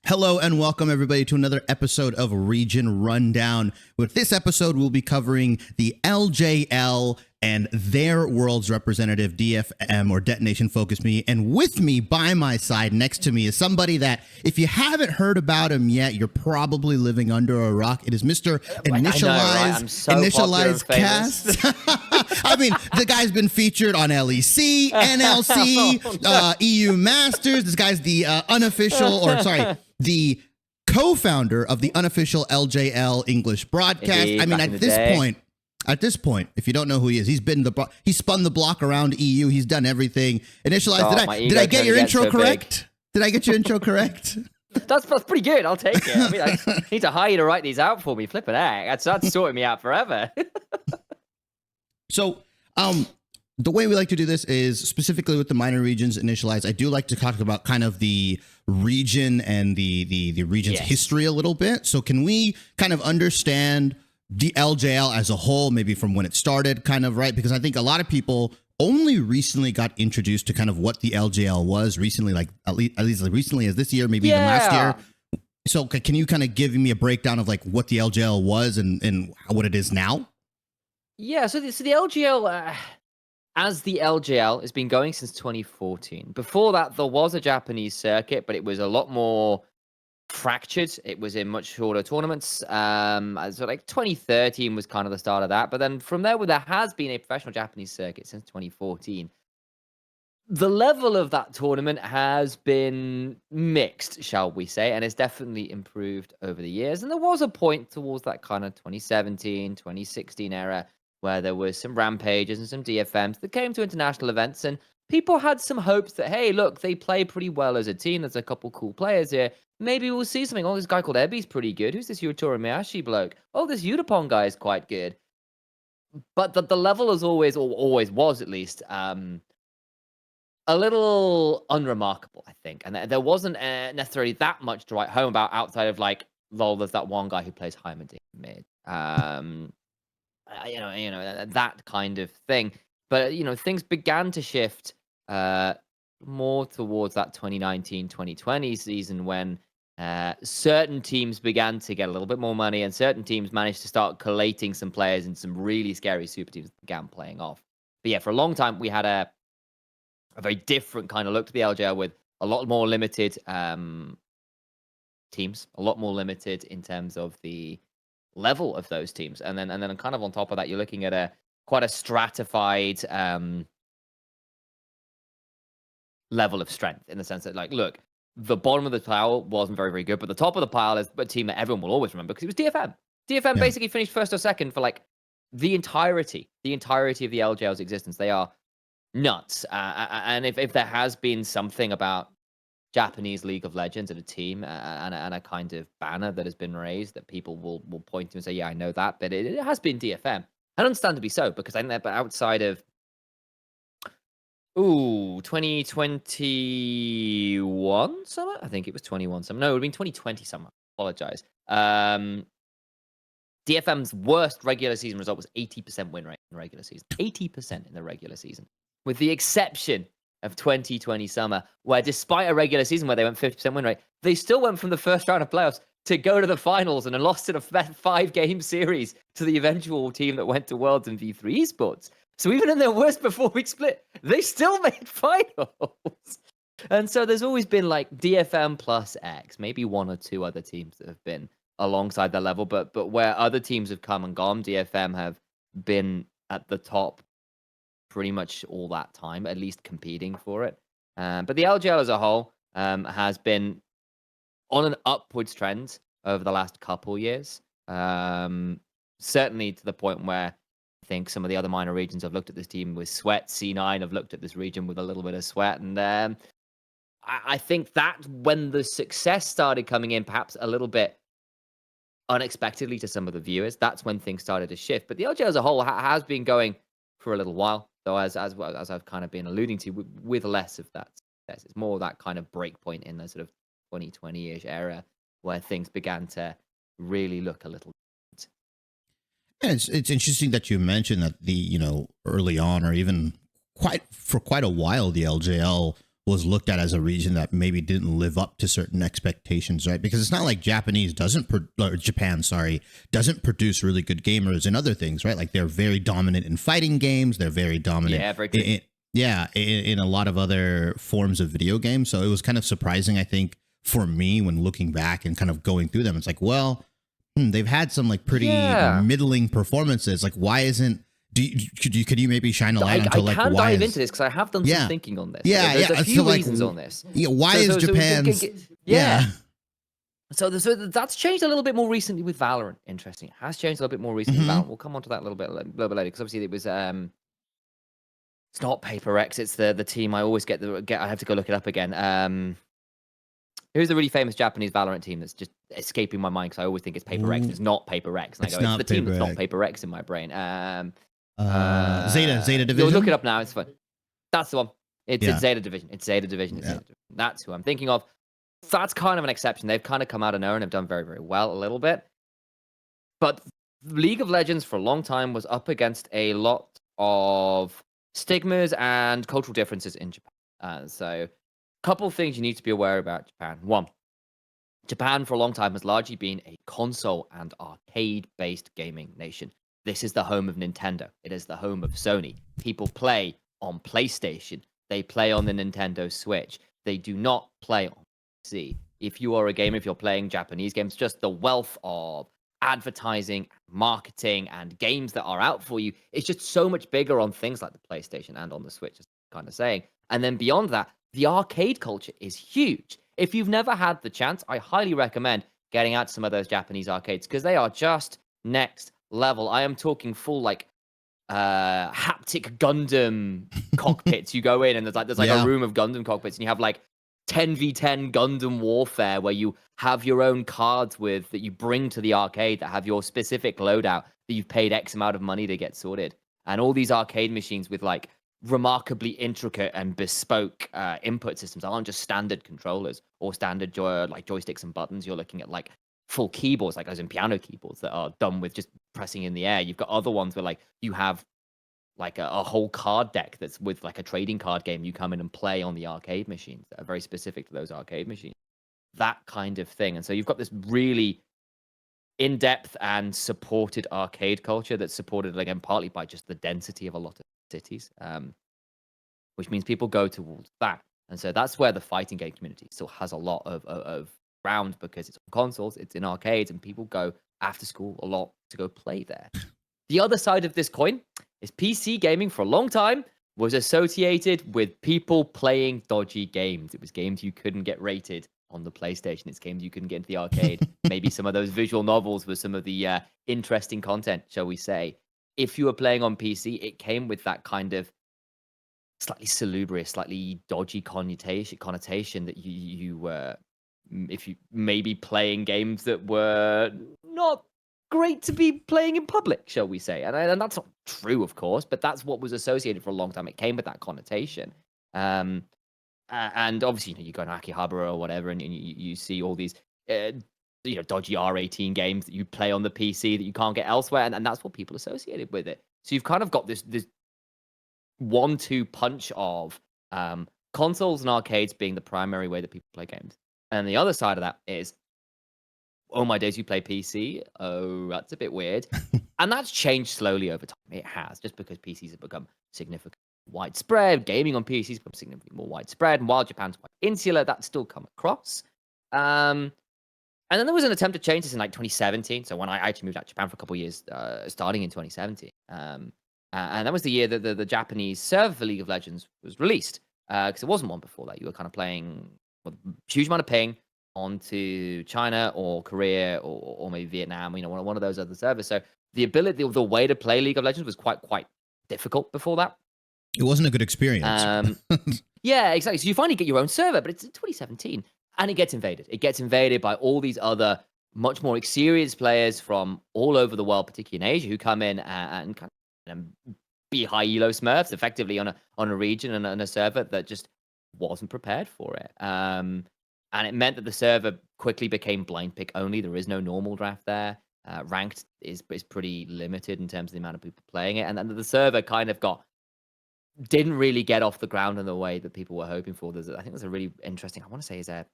Hello and welcome everybody to another episode of Region Rundown. With this episode, we'll be covering the LJL and their world's representative, DFM or DetonationFocusMe. And with me by my side next to me is somebody that, if you haven't heard about him yet, you're probably living under a rock. It is Mr. Initialise Cast. I mean, the guy's been featured on LEC, NLC, EU Masters. This guy's the the co-founder of the unofficial LJL English Broadcast. Indeed, I mean, at this point, if you don't know who he is, he's spun the block around EU. He's done everything. Initialize. Did I get your intro correct? Did I get your intro correct? That's pretty good. I'll take it. I mean, I need to hire you to write these out for me. Flipping heck. That's sorting me out forever. So, the way we like to do this is specifically with the minor regions initialized. I do like to talk about kind of the region and the region's history a little bit. So can we kind of understand the LJL as a whole, maybe from when it started, kind of, right? Because I think a lot of people only recently got introduced to kind of what the LJL was recently, like at least recently as this year, maybe even last year. So can you kind of give me a breakdown of like what the LJL was and what it is now? Yeah, so the LJL, as the LJL, has been going since 2014. Before that, there was a Japanese circuit, but it was a lot more fractured. It was in much shorter tournaments. So like 2013 was kind of the start of that. But then from there has been a professional Japanese circuit since 2014. The level of that tournament has been mixed, shall we say, and it's definitely improved over the years. And there was a point towards that kind of 2017, 2016 era where there was some rampages and some DFMs that came to international events, and people had some hopes that, hey, look, they play pretty well as a team. There's a couple cool players here. Maybe we'll see something. Oh, this guy called Ebi's pretty good. Who's this Yutora Miyashi bloke? Oh, this Udapon guy is quite good. But the level is always was at least, a little unremarkable, I think. And there wasn't necessarily that much to write home about outside of like, lol, there's that one guy who plays Hyman mid. That kind of thing. But, things began to shift more towards that 2019-2020 season when certain teams began to get a little bit more money and certain teams managed to start collating some players and some really scary super teams began playing off. But yeah, for a long time, we had a very different kind of look to the LJL with a lot more limited teams, a lot more limited in terms of the level of those teams, and then kind of on top of that, you're looking at quite a stratified level of strength in the sense that, like, look, the bottom of the pile wasn't very, very good, but the top of the pile is a team that everyone will always remember because it was DFM. DFM basically finished first or second for like the entirety of the LJL's existence. They are nuts, and if there has been something about Japanese League of Legends and a team and a kind of banner that has been raised that people will point to and say, yeah, I know that, but it has been DFM. And understandably so, because I think that outside of 2021 summer, I think it was 21 summer. No, it would have been 2020 summer. Apologize. DFM's worst regular season result was 80% win rate in the regular season. 80% in the regular season. With the exception of 2020 summer, where despite a regular season where they went 50% win rate, they still went from the first round of playoffs to go to the finals and then lost in a 5-game series to the eventual team that went to Worlds and V3 esports. So even in their worst before-week split, they still made finals. And so there's always been like DFM plus X, maybe one or two other teams that have been alongside that level, but where other teams have come and gone, DFM have been at the top pretty much all that time, at least competing for it. But the LJL as a whole has been on an upwards trend over the last couple years. Certainly to the point where I think some of the other minor regions have looked at this team with sweat. C9 have looked at this region with a little bit of sweat. And I think that when the success started coming in, perhaps a little bit unexpectedly to some of the viewers, that's when things started to shift. But the LJL as a whole has been going for a little while. So as I've kind of been alluding to, with less of that success, it's more that kind of break point in the sort of 2020-ish era where things began to really look a little different. Yeah, it's interesting that you mentioned that early on, or even quite a while, the LJL was looked at as a region that maybe didn't live up to certain expectations, right? Because it's not like Japan, doesn't produce really good gamers and other things, right? Like they're very dominant in fighting games. They're very dominant in a lot of other forms of video games. So it was kind of surprising, I think, for me when looking back and kind of going through them. It's like, well, they've had some like pretty middling performances. Like, why isn't could you maybe shine a light onto like I can why dive into this because I have done some thinking on this. There's a few so, reasons on this. Yeah, why is Japan's So that's changed a little bit more recently with Valorant. Interesting. It has changed a little bit more recently with Valorant. We'll come on to that a little bit later because obviously it was it's not Paper X, it's the team. I always I have to go look it up again. Who's the really famous Japanese Valorant team that's just escaping my mind because I always think it's Paper X and it's not Paper X. And I go, it's the team that's not Paper X in my brain. Zeta Division. You'll look it up now. It's fun. That's the one. It's Zeta Division. It's Zeta Division. That's who I'm thinking of. That's kind of an exception. They've kind of come out of nowhere and have done very, very well a little bit. But League of Legends for a long time was up against a lot of stigmas and cultural differences in Japan. So a couple of things you need to be aware about Japan. One, Japan for a long time has largely been a console and arcade-based gaming nation. This is the home of Nintendo. It is the home of Sony. People play on PlayStation. They play on the Nintendo Switch. They do not play on PC. If you are a gamer, if you're playing Japanese games, just the wealth of advertising, marketing, and games that are out for you, it's just so much bigger on things like the PlayStation and on the Switch, as I'm kind of saying. And then beyond that, the arcade culture is huge. If you've never had the chance, I highly recommend getting out to some of those Japanese arcades because they are just next level. I am talking full like haptic Gundam cockpits. You go in and there's like a room of Gundam cockpits and you have like 10v10 Gundam warfare where you have your own cards that you bring to the arcade that have your specific loadout that you've paid X amount of money to get sorted. And all these arcade machines with like remarkably intricate and bespoke input systems aren't just standard controllers or standard joysticks and buttons. You're looking at like full keyboards, like those in piano keyboards that are done with just pressing in the air. You've got other ones where like you have like a whole card deck that's with like a trading card game you come in and play on the arcade machines that are very specific to those arcade machines. That kind of thing. And so you've got this really in-depth and supported arcade culture that's supported, again, partly by just the density of a lot of cities, which means people go towards that. And so that's where the fighting game community still has a lot of ground because it's on consoles, it's in arcades, and people go after school a lot to go play there. The other side of this coin is PC gaming for a long time was associated with people playing dodgy games. It was games you couldn't get rated on the PlayStation. It's games you couldn't get into the arcade. Maybe some of those visual novels were some of the interesting content, shall we say. If you were playing on PC, it came with that kind of slightly salubrious, slightly dodgy connotation that you were, if you maybe playing games that were not great to be playing in public, shall we say. And that's not true, of course, but that's what was associated for a long time. It came with that connotation. And obviously, you go to Akihabara or whatever, and you see all these dodgy R18 games that you play on the PC that you can't get elsewhere, and that's what people associated with it. So you've kind of got this 1-2 punch of consoles and arcades being the primary way that people play games. And the other side of that is, oh my days, you play PC? Oh, that's a bit weird. And that's changed slowly over time. It has, just because PCs have become significantly widespread. Gaming on PCs has become significantly more widespread. And while Japan's quite insular, that's still come across. And then there was an attempt to change this in like 2017. So when I actually moved out to Japan for a couple of years, starting in 2017. And that was the year that the Japanese server for League of Legends was released. Because it wasn't one before that. You were kind of playing with a huge amount of ping onto China or Korea or maybe Vietnam, one of those other servers. So the way to play League of Legends was quite difficult before that. It wasn't a good experience. Yeah, exactly. So you finally get your own server, but it's in 2017 and it gets invaded. It gets invaded by all these other much more experienced players from all over the world, particularly in Asia, who come in and kind of be high elo smurfs effectively on a region and on a server that just wasn't prepared for it. And it meant that the server quickly became blind pick only. There is no normal draft there. Ranked is pretty limited in terms of the amount of people playing it. And then the server kind of got didn't really get off the ground in the way that people were hoping for. I think there's a really interesting, I want to say, is a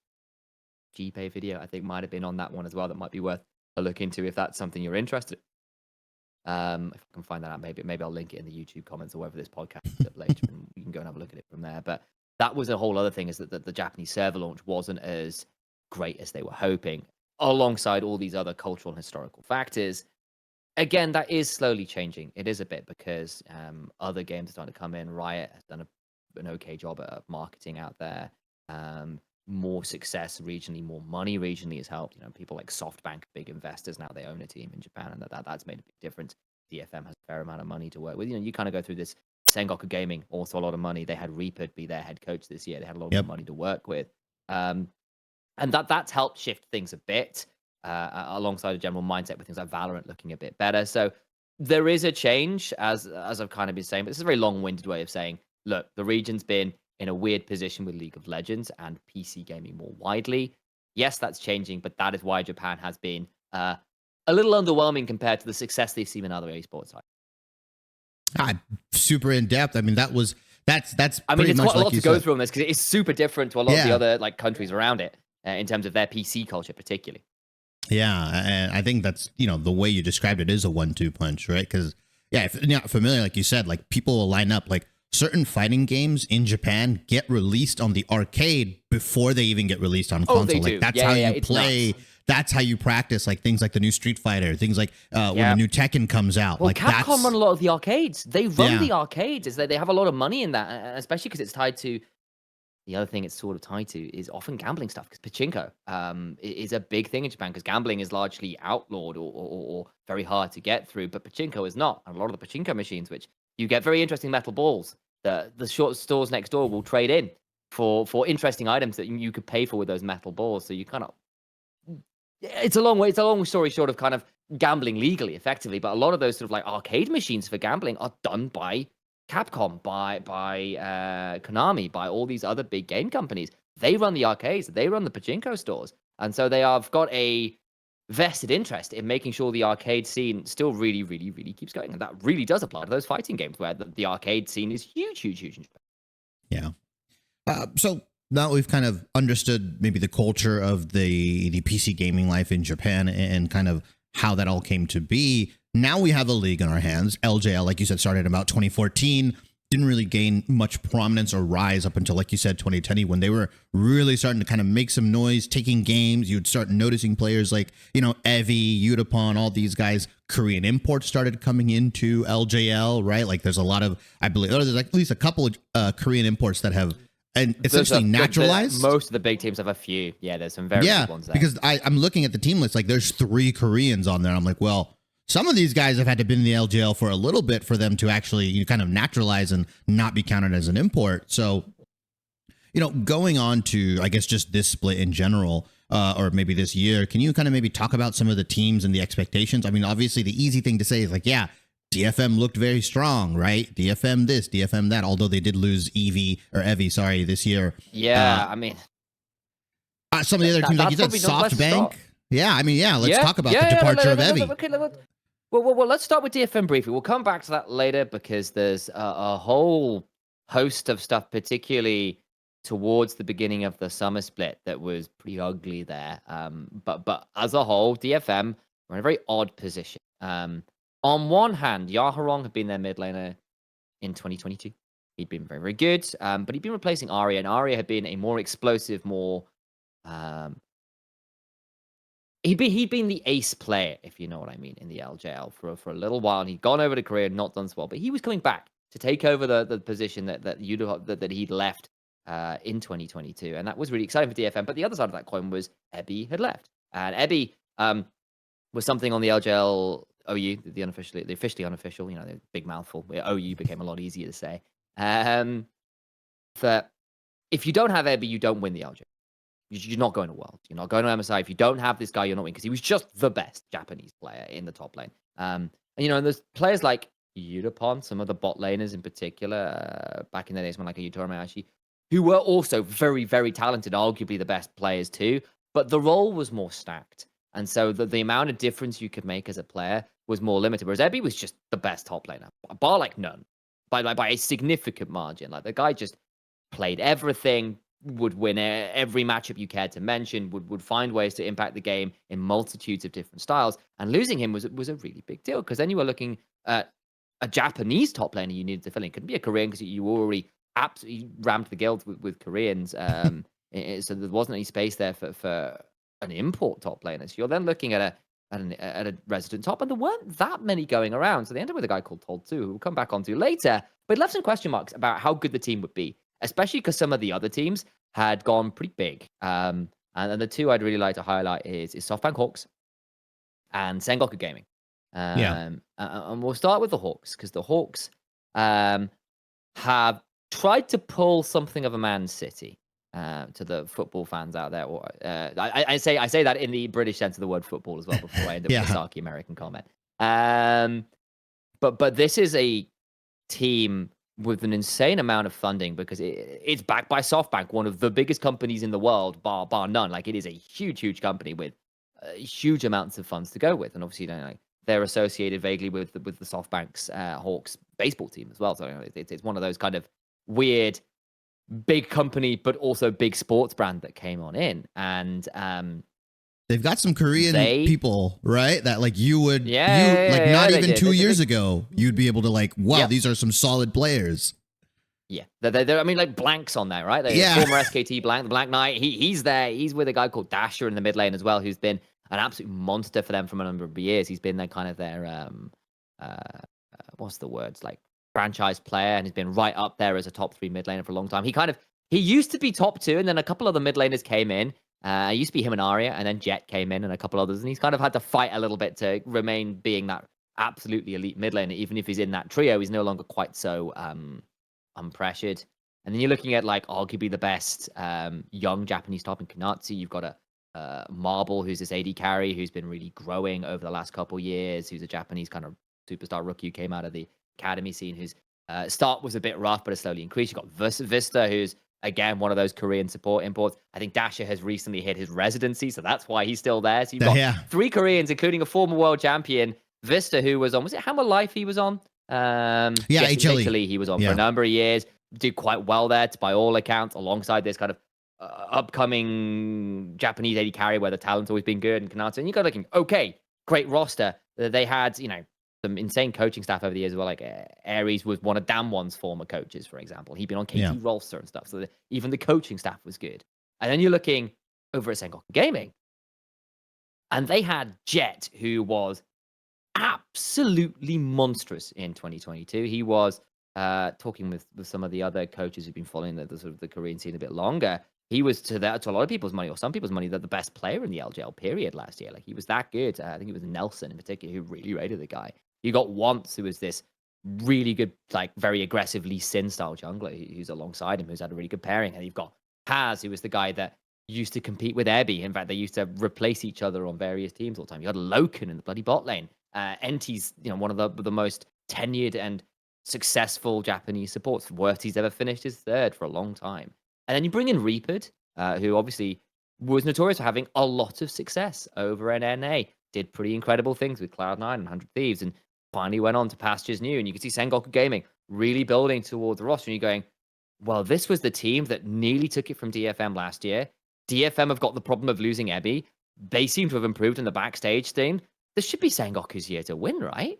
GPay video, I think might have been on that one as well. That might be worth a look into if that's something you're interested in. If I can find that out, maybe I'll link it in the YouTube comments or wherever this podcast is up later, and you can go and have a look at it from there. But that was a whole other thing, is that the Japanese server launch wasn't as great as they were hoping, alongside all these other cultural and historical factors. Again, that is slowly changing. It is a bit, because other games are starting to come in. Riot has done an okay job at marketing out there. More success regionally, more money regionally has helped. People like SoftBank, big investors, now they own a team in Japan, and that's made a big difference. DFM has a fair amount of money to work with. You kind of go through this. Sengoku Gaming, also a lot of money. They had Reaper be their head coach this year. They had a lot of money to work with. And that's helped shift things a bit, alongside a general mindset with things like Valorant looking a bit better. So there is a change, as I've kind of been saying, but this is a very long-winded way of saying, look, the region's been in a weird position with League of Legends and PC gaming more widely. Yes, that's changing, but that is why Japan has been a little underwhelming compared to the success they've seen in other esports sites. Super in depth. I mean, that's. I mean, it's quite a lot to go through on this, because it is super different to a lot of the other countries around it in terms of their PC culture, particularly. Yeah, and I think that's the way you described it is a 1-2 punch, right? Because if you're not familiar, like you said, like people will line up like certain fighting games in Japan get released on the arcade before they even get released on console. They like do. That's how you play. Nuts. That's how you practice, like things like the new Street Fighter, things like when the new Tekken comes out. Well, like Capcom run a lot of the arcades. They run the arcades. Is that they have a lot of money in that, especially because it's tied to. The other thing it's sort of tied to is often gambling stuff, because pachinko is a big thing in Japan, because gambling is largely outlawed or very hard to get through, but pachinko is not. And a lot of the pachinko machines, which you get very interesting metal balls, the short stores next door will trade in for interesting items that you could pay for with those metal balls. So you kind of, it's a long story short of kind of gambling legally, effectively, but a lot of those sort of like arcade machines for gambling are done by Capcom, by Konami, by all these other big game companies. They run the arcades, they run the pachinko stores, and so they have got a vested interest in making sure the arcade scene still really, really, really keeps going, and that really does apply to those fighting games where the arcade scene is huge in Japan. Yeah. So now we've kind of understood maybe the culture of the PC gaming life in Japan and kind of how that all came to be. Now we have a league in our hands. LJL, like you said, started in about 2014. Didn't really gain much prominence or rise up until, like you said, 2010, when they were really starting to kind of make some noise, taking games. You'd start noticing players like, Evi, Udapon, all these guys. Korean imports started coming into LJL, right? Like there's a lot of, I believe, there's like at least a couple of Korean imports that have essentially naturalized. Most of the big teams have a few. Yeah, there's some very big ones there. Because I'm looking at the team list, like there's 3 Koreans on there. I'm like, well, some of these guys have had to be in the LJL for a little bit for them to actually kind of naturalize and not be counted as an import. So, going on to, I guess, just this split in general, or maybe this year, can you kind of maybe talk about some of the teams and the expectations? I mean, obviously the easy thing to say is like, DFM looked very strong, right? DFM this, DFM that, although they did lose Evi, this year. Yeah, I mean. Some of the other teams, like you said, SoftBank. Let's talk about the departure of Evi. Well, let's start with DFM briefly. We'll come back to that later, because there's a whole host of stuff, particularly towards the beginning of the summer split, that was pretty ugly there. But as a whole, DFM were in a very odd position. On one hand, Yaharong had been their mid laner in 2022. He'd been very, very good, but he'd been replacing Arya, and Arya had been a more explosive, more... He'd been the ace player, if you know what I mean, in the LJL for a little while, and he'd gone over to Korea and not done so well. But he was coming back to take over the position that he'd left in 2022, and that was really exciting for DFM. But the other side of that coin was Ebi had left, and Ebi was something on the LJL OU, the officially unofficial, the big mouthful. OU became a lot easier to say. That if you don't have Ebi, you don't win the LJL. You're not going to Worlds. You're not going to MSI. If you don't have this guy, you're not winning, because he was just the best Japanese player in the top lane. And there's players like Udapon, some of the bot laners in particular, back in the days when like a Yutora Mayashi, who were also very, very talented, arguably the best players too, but the role was more stacked. And so the amount of difference you could make as a player was more limited, whereas Ebi was just the best top laner, bar like none. by a significant margin. Like the guy just played everything, would win every matchup you cared to mention, would find ways to impact the game in multitudes of different styles. And losing him was a really big deal, because then you were looking at a Japanese top laner you needed to fill in. It couldn't be a Korean, because you already absolutely rammed the guild with Koreans. So there wasn't any space there for an import top laner. So you're then looking at a resident top, and there weren't that many going around. So they ended up with a guy called Told 2, who we'll come back onto later. But it left some question marks about how good the team would be, especially because some of the other teams had gone pretty big. And the two I'd really like to highlight is SoftBank HAWKS and Sengoku Gaming. And we'll start with the HAWKS, because the HAWKS have tried to pull something of a Man City. To the football fans out there, or I say that in the British sense of the word football as well, before I end up with a sarky American comment. But this is a team with an insane amount of funding, because it's backed by SoftBank, one of the biggest companies in the world, bar none. Like, it is a huge company with huge amounts of funds to go with, and obviously, they're associated vaguely with the SoftBank's HAWKS baseball team as well. So it's one of those kind of weird big company, but also big sports brand that came on in. And they've got some Korean people, right? That like you would, not even 2 years ago, you'd be able to like, wow, these are some solid players. Yeah, they're I mean, like Blank's on there, right? Former SKT Blank, the Black Knight. He's there. He's with a guy called Dasher in the mid lane as well, who's been an absolute monster for them from a number of years. He's been their kind of their what's the words, like, franchise player, and he's been right up there as a top 3 mid laner for a long time. He used to be top 2, and then a couple other mid laners came in. It used to be him and Arya, and then Jet came in, and a couple others, and he's kind of had to fight a little bit to remain being that absolutely elite mid laner. Even if he's in that trio, he's no longer quite so unpressured. And then you're looking at, like, arguably the best young Japanese top in Konatsu. You've got a Marble, who's this AD carry, who's been really growing over the last couple years, who's a Japanese kind of superstar rookie who came out of the academy scene, whose start was a bit rough, but has slowly increased. You've got Vista, who's, again, one of those Korean support imports. I think Dasher has recently hit his residency, so that's why he's still there. So you've got 3 Koreans, including a former world champion, Vista, who was on, was it Hammer Life he was on? HLE he was on for a number of years. Did quite well there, by all accounts, alongside this kind of upcoming Japanese AD carry, where the talent's always been good, and Kanata. And you go looking, okay, great roster. They had, some insane coaching staff over the years as well. Like Ares was one of Damwon's former coaches, for example. He'd been on KT Rolster and stuff. So even the coaching staff was good. And then you're looking over at Sengoku Gaming, and they had Jet, who was absolutely monstrous in 2022. He was talking with some of the other coaches who've been following the sort of the Korean scene a bit longer. He was to a lot of people's money, or some people's money, the best player in the LJL period last year. Like, he was that good. I think it was Nelson in particular who really rated the guy. You got Once, who was this really good, like, very aggressive Lee Sin style jungler who's alongside him, who's had a really good pairing. And you've got Paz, who was the guy that used to compete with Ebby. In fact, they used to replace each other on various teams all the time. You got Loken in the bloody bot lane. Enti's, one of the most tenured and successful Japanese supports. Worst he's ever finished is 3rd for a long time. And then you bring in Reaped, who obviously was notorious for having a lot of success over in NA. Did pretty incredible things with Cloud9 and 100 Thieves, and finally went on to pastures new. And you can see Sengoku Gaming really building towards the roster. And you're going, well, this was the team that nearly took it from DFM last year. DFM have got the problem of losing Ebby. They seem to have improved in the backstage thing. This should be Sengoku's year to win, right?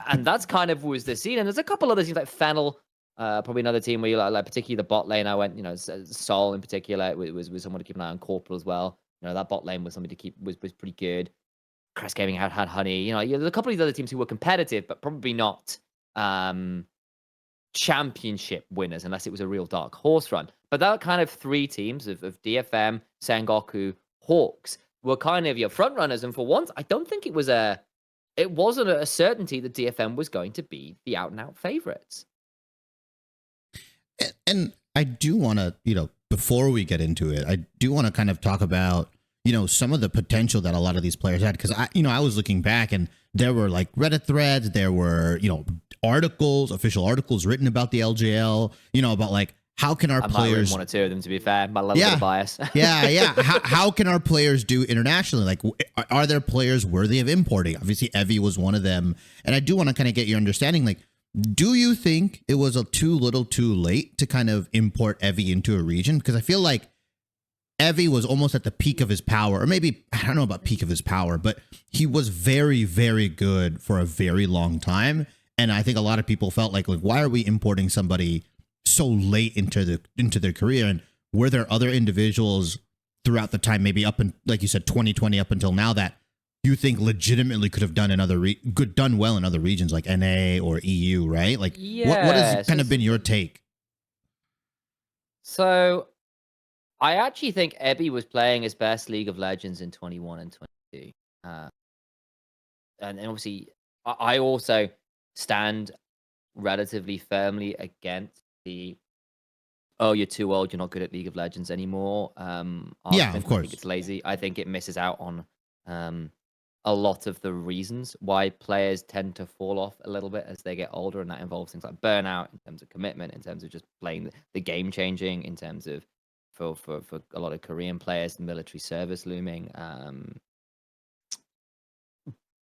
And that's kind of was the scene. And there's a couple other teams like Fennel, probably another team where you like particularly the bot lane. I went, Sol in particular was someone to keep an eye on. Corporal as well. That bot lane was something to keep, was pretty good. Crest Gaming had Honey. There's a couple of these other teams who were competitive, but probably not championship winners unless it was a real dark horse run. But that kind of 3 teams of DFM, Sengoku, HAWKS were kind of your front runners. And for once, I don't think it wasn't a certainty that DFM was going to be the out and out favorites. And I do want to, before we get into it, I do want to kind of talk about, some of the potential that a lot of these players had. Because I was looking back, and there were like Reddit threads, there were, articles, official articles written about the LJL, about like, how can our players, one or two of them, to be fair, my level of bias. How can our players do internationally? Like, are there players worthy of importing? Obviously, Evie was one of them. And I do want to kind of get your understanding, like, Do you think it was a too little too late to kind of import Evie into a region? Because I feel like Evie was almost at the peak of his power, or maybe, I don't know about peak of his power, but he was very, very good for a very long time. And I think a lot of people felt like why are we importing somebody so late into their career? And were there other individuals throughout the time, maybe up in, like you said, 2020 up until now, that you think legitimately could have done done well in other regions like NA or EU, right? Like, what has kind of been your take? So I actually think Ebby was playing his best League of Legends in 21 and 22. And obviously, I also stand relatively firmly against the, oh, you're too old, you're not good at League of Legends anymore. Yeah, of course. I think it's lazy. I think it misses out on a lot of the reasons why players tend to fall off a little bit as they get older, and that involves things like burnout, in terms of commitment, in terms of just playing the game changing, in terms of for a lot of Korean players, military service looming.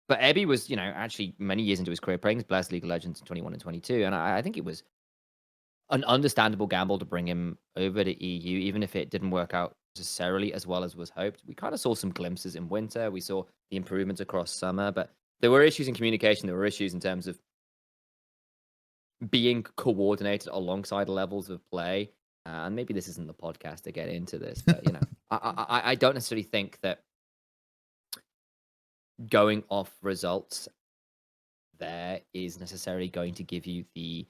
But Ebby was, actually many years into his career playing his best League of Legends in 21 and 22, and I think it was an understandable gamble to bring him over to EU, even if it didn't work out necessarily as well as was hoped. We kind of saw some glimpses in winter. We saw the improvements across summer, but there were issues in communication. There were issues in terms of being coordinated alongside levels of play. And maybe this isn't the podcast to get into this, but I don't necessarily think that going off results there is necessarily going to give you the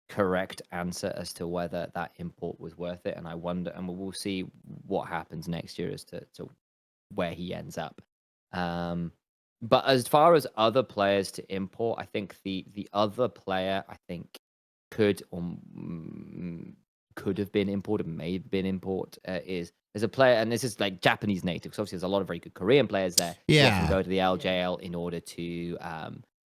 correct answer as to whether that import was worth it. And I wonder, and we'll see what happens next year as to where he ends up. But as far as other players to import, I think the other player I think could have been imported, may have been import is a player, and this is like Japanese native, because obviously there's a lot of very good Korean players there. Yeah, who often go to the LJL in order to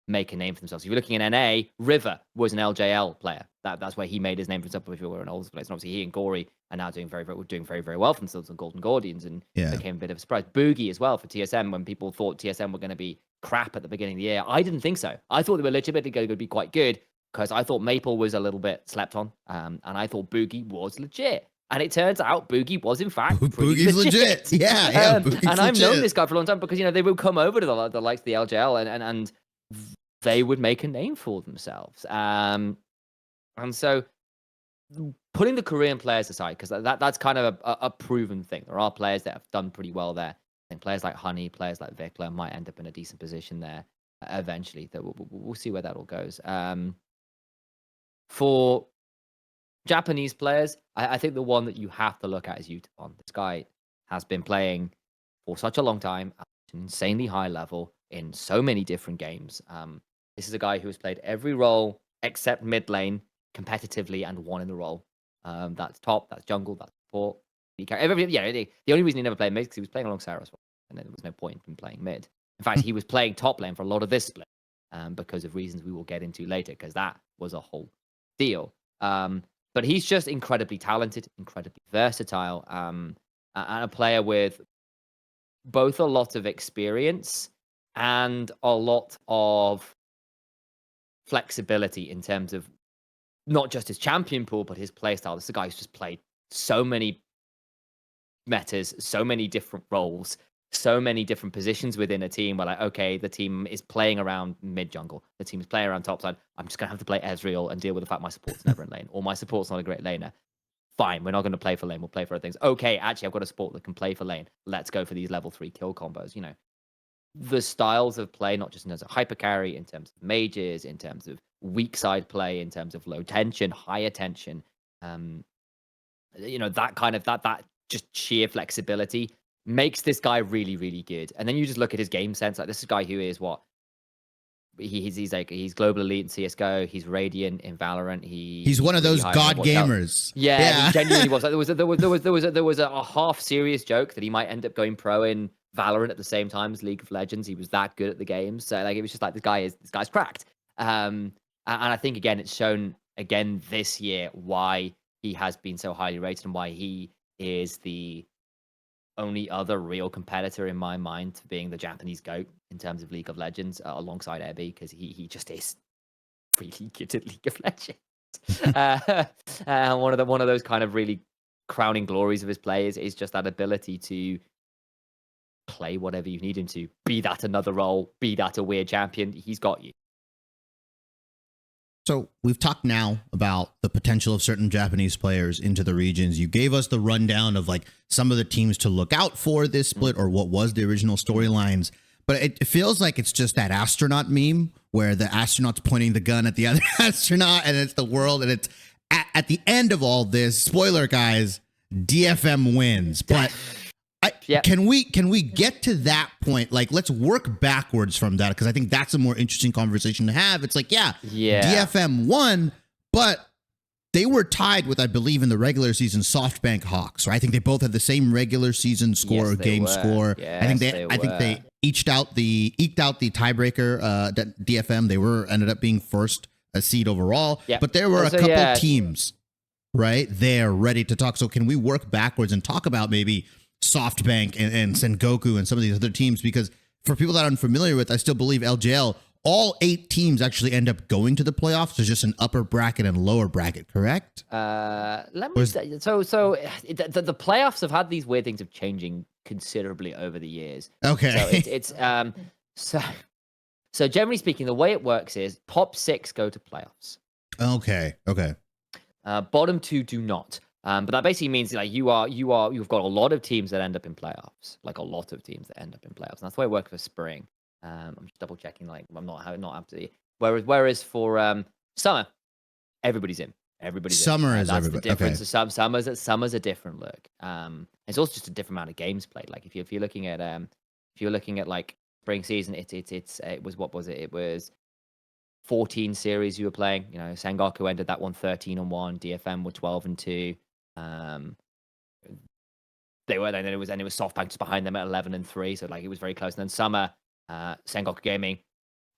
make a name for themselves. If you're looking at NA, River was an LJL player. That's where he made his name for himself if you were an older place. And obviously he and Gory are now doing very, very well for themselves on Golden Guardians, and became a bit of a surprise. Boogie as well for TSM, when people thought TSM were going to be crap at the beginning of the year. I didn't think so. I thought they were legitimately going to be quite good, because I thought Maple was a little bit slept on, and I thought Boogie was legit. And it turns out Boogie was, in fact, Boogie's legit. Yeah. And I've known this guy for a long time, because, they would come over to the likes of the LJL, and they would make a name for themselves. And so putting the Korean players aside, because that's kind of a proven thing. There are players that have done pretty well there. I think players like Honey, players like Vikla might end up in a decent position there eventually. That we'll see where that all goes. For Japanese players, I think the one that you have to look at is Yutabon. This guy has been playing for such a long time at an insanely high level in so many different games. This is a guy who has played every role except mid lane competitively and won in the role. That's top, that's jungle, that's support. The only reason he never played mid is because he was playing alongside Sarah, and there was no point in playing mid. In fact, he was playing top lane for a lot of this split, because of reasons we will get into later, because that was a whole deal. But he's just incredibly talented, incredibly versatile, and a player with both a lot of experience and a lot of flexibility in terms of not just his champion pool, but his playstyle. This is a guy who's just played so many metas, so many different roles, so many different positions within a team where, like, okay, the team is playing around mid jungle, the team is playing around top side. I'm just going to have to play Ezreal and deal with the fact my support's never in lane, or my support's not a great laner. Fine, we're not going to play for lane, we'll play for other things. Okay, actually, I've got a support that can play for lane. Let's go for these level 3 kill combos. The styles of play, not just in terms of hyper carry, in terms of mages, in terms of weak side play, in terms of low tension, higher tension, that kind of that just sheer flexibility makes this guy really, really good. And then you just look at his game sense. Like, this is a guy who is what? He's global elite in CS:GO. He's Radiant in Valorant. He's one of those god gamers. Yeah, he genuinely was. Like, there was a half serious joke that he might end up going pro in Valorant at the same time as League of Legends. He was that good at the game. So, like, it was just like, this guy's cracked. And I think, again, it's shown again this year why he has been so highly rated, and why he is the only other real competitor in my mind to being the Japanese GOAT in terms of League of Legends, alongside Ebby, because he just is really good at League of Legends. One of those kind of really crowning glories of his play is just that ability to play whatever you need him to. Be that another role, be that a weird champion, he's got you. So we've talked now about the potential of certain Japanese players into the regions. You gave us the rundown of like some of the teams to look out for this split, or what was the original storylines. But it feels like it's just that astronaut meme where the astronaut's pointing the gun at the other astronaut, and it's the world. And it's at the end of all this, spoiler guys, DFM wins. But can we get to that point? Like, let's work backwards from that, because I think that's a more interesting conversation to have. It's like, DFM won, but they were tied with, I believe, in the regular season, SoftBank HAWKS, right? I think they both had the same regular season score, game score. Yes, I think they eked out the tiebreaker. That DFM, they ended up being first seed overall. Yep. But there were a couple teams, right, there ready to talk. So can we work backwards and talk about maybe SoftBank and Sengoku and some of these other teams? Because for people that I'm familiar with, I still believe LJL, all 8 teams actually end up going to the playoffs. There's just an upper bracket and lower bracket, correct? Let me say, so the playoffs have had these weird things of changing considerably over the years. Okay. So generally speaking, the way it works is top 6 go to playoffs. Okay. Bottom 2 do not. But that basically means like you've got a lot of teams that end up in playoffs, like a lot of teams that end up in playoffs. And that's the way it works for spring. I'm just double checking, like I'm not absolutely. Whereas for summer, everybody's in. Summer is that's everybody. The difference. Okay. Summer's a different look. It's also just a different amount of games played. Like if you're looking at like spring season, it was what was it? It was 14 series you were playing. You know, Sengoku ended that one 13-1. DFM were 12-2. They were then it was SoftBank just behind them at 11-3. So like it was very close. And then summer, Sengoku Gaming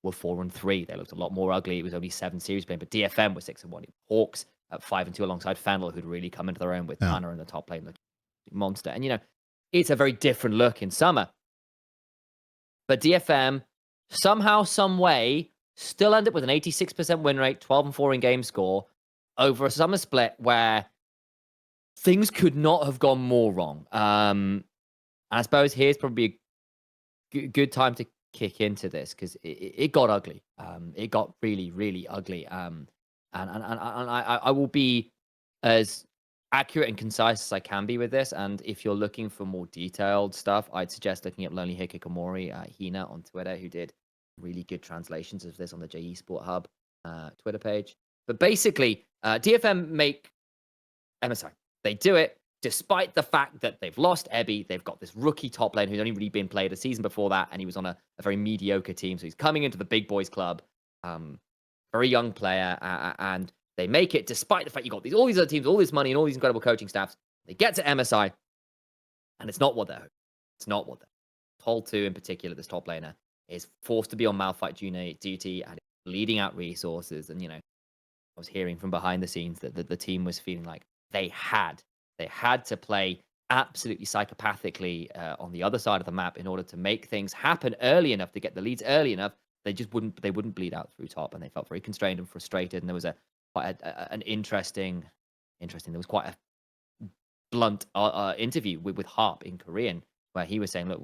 were 4-3. They looked a lot more ugly. It was only 7 series playing, but DFM was 6-1. Hawks at 5-2 alongside Fennel, who'd really come into their own with Tanner in the top lane, looking monster. And you know, it's a very different look in summer. But DFM somehow, some way, still end up with an 86% win rate, 12-4 in game score over a summer split where things could not have gone more wrong. And I suppose here's probably a good time to kick into this because it got ugly. It got really, really ugly. And I will be as accurate and concise as I can be with this. And if you're looking for more detailed stuff, I'd suggest looking at Lonely Hikikomori, Hina on Twitter, who did really good translations of this on the JE Sport Hub Twitter page. But basically, DFM make MSI. They do it despite the fact that they've lost Ebby. They've got this rookie top lane who's only really been played a season before that, and he was on a very mediocre team. So he's coming into the big boys club, very young player, and they make it despite the fact you got all these other teams, all this money, and all these incredible coaching staffs. They get to MSI, and it's not what they're hoping. It's not what they're hoping. Tol2 in particular, this top laner, is forced to be on Malphite duty and leading out resources. And, you know, I was hearing from behind the scenes that the team was feeling like they had to play absolutely psychopathically on the other side of the map in order to make things happen early enough to get the leads early enough. They wouldn't bleed out through top, and they felt very constrained and frustrated. And there was an interesting. There was quite a blunt interview with Harp in Korean where he was saying, "Look,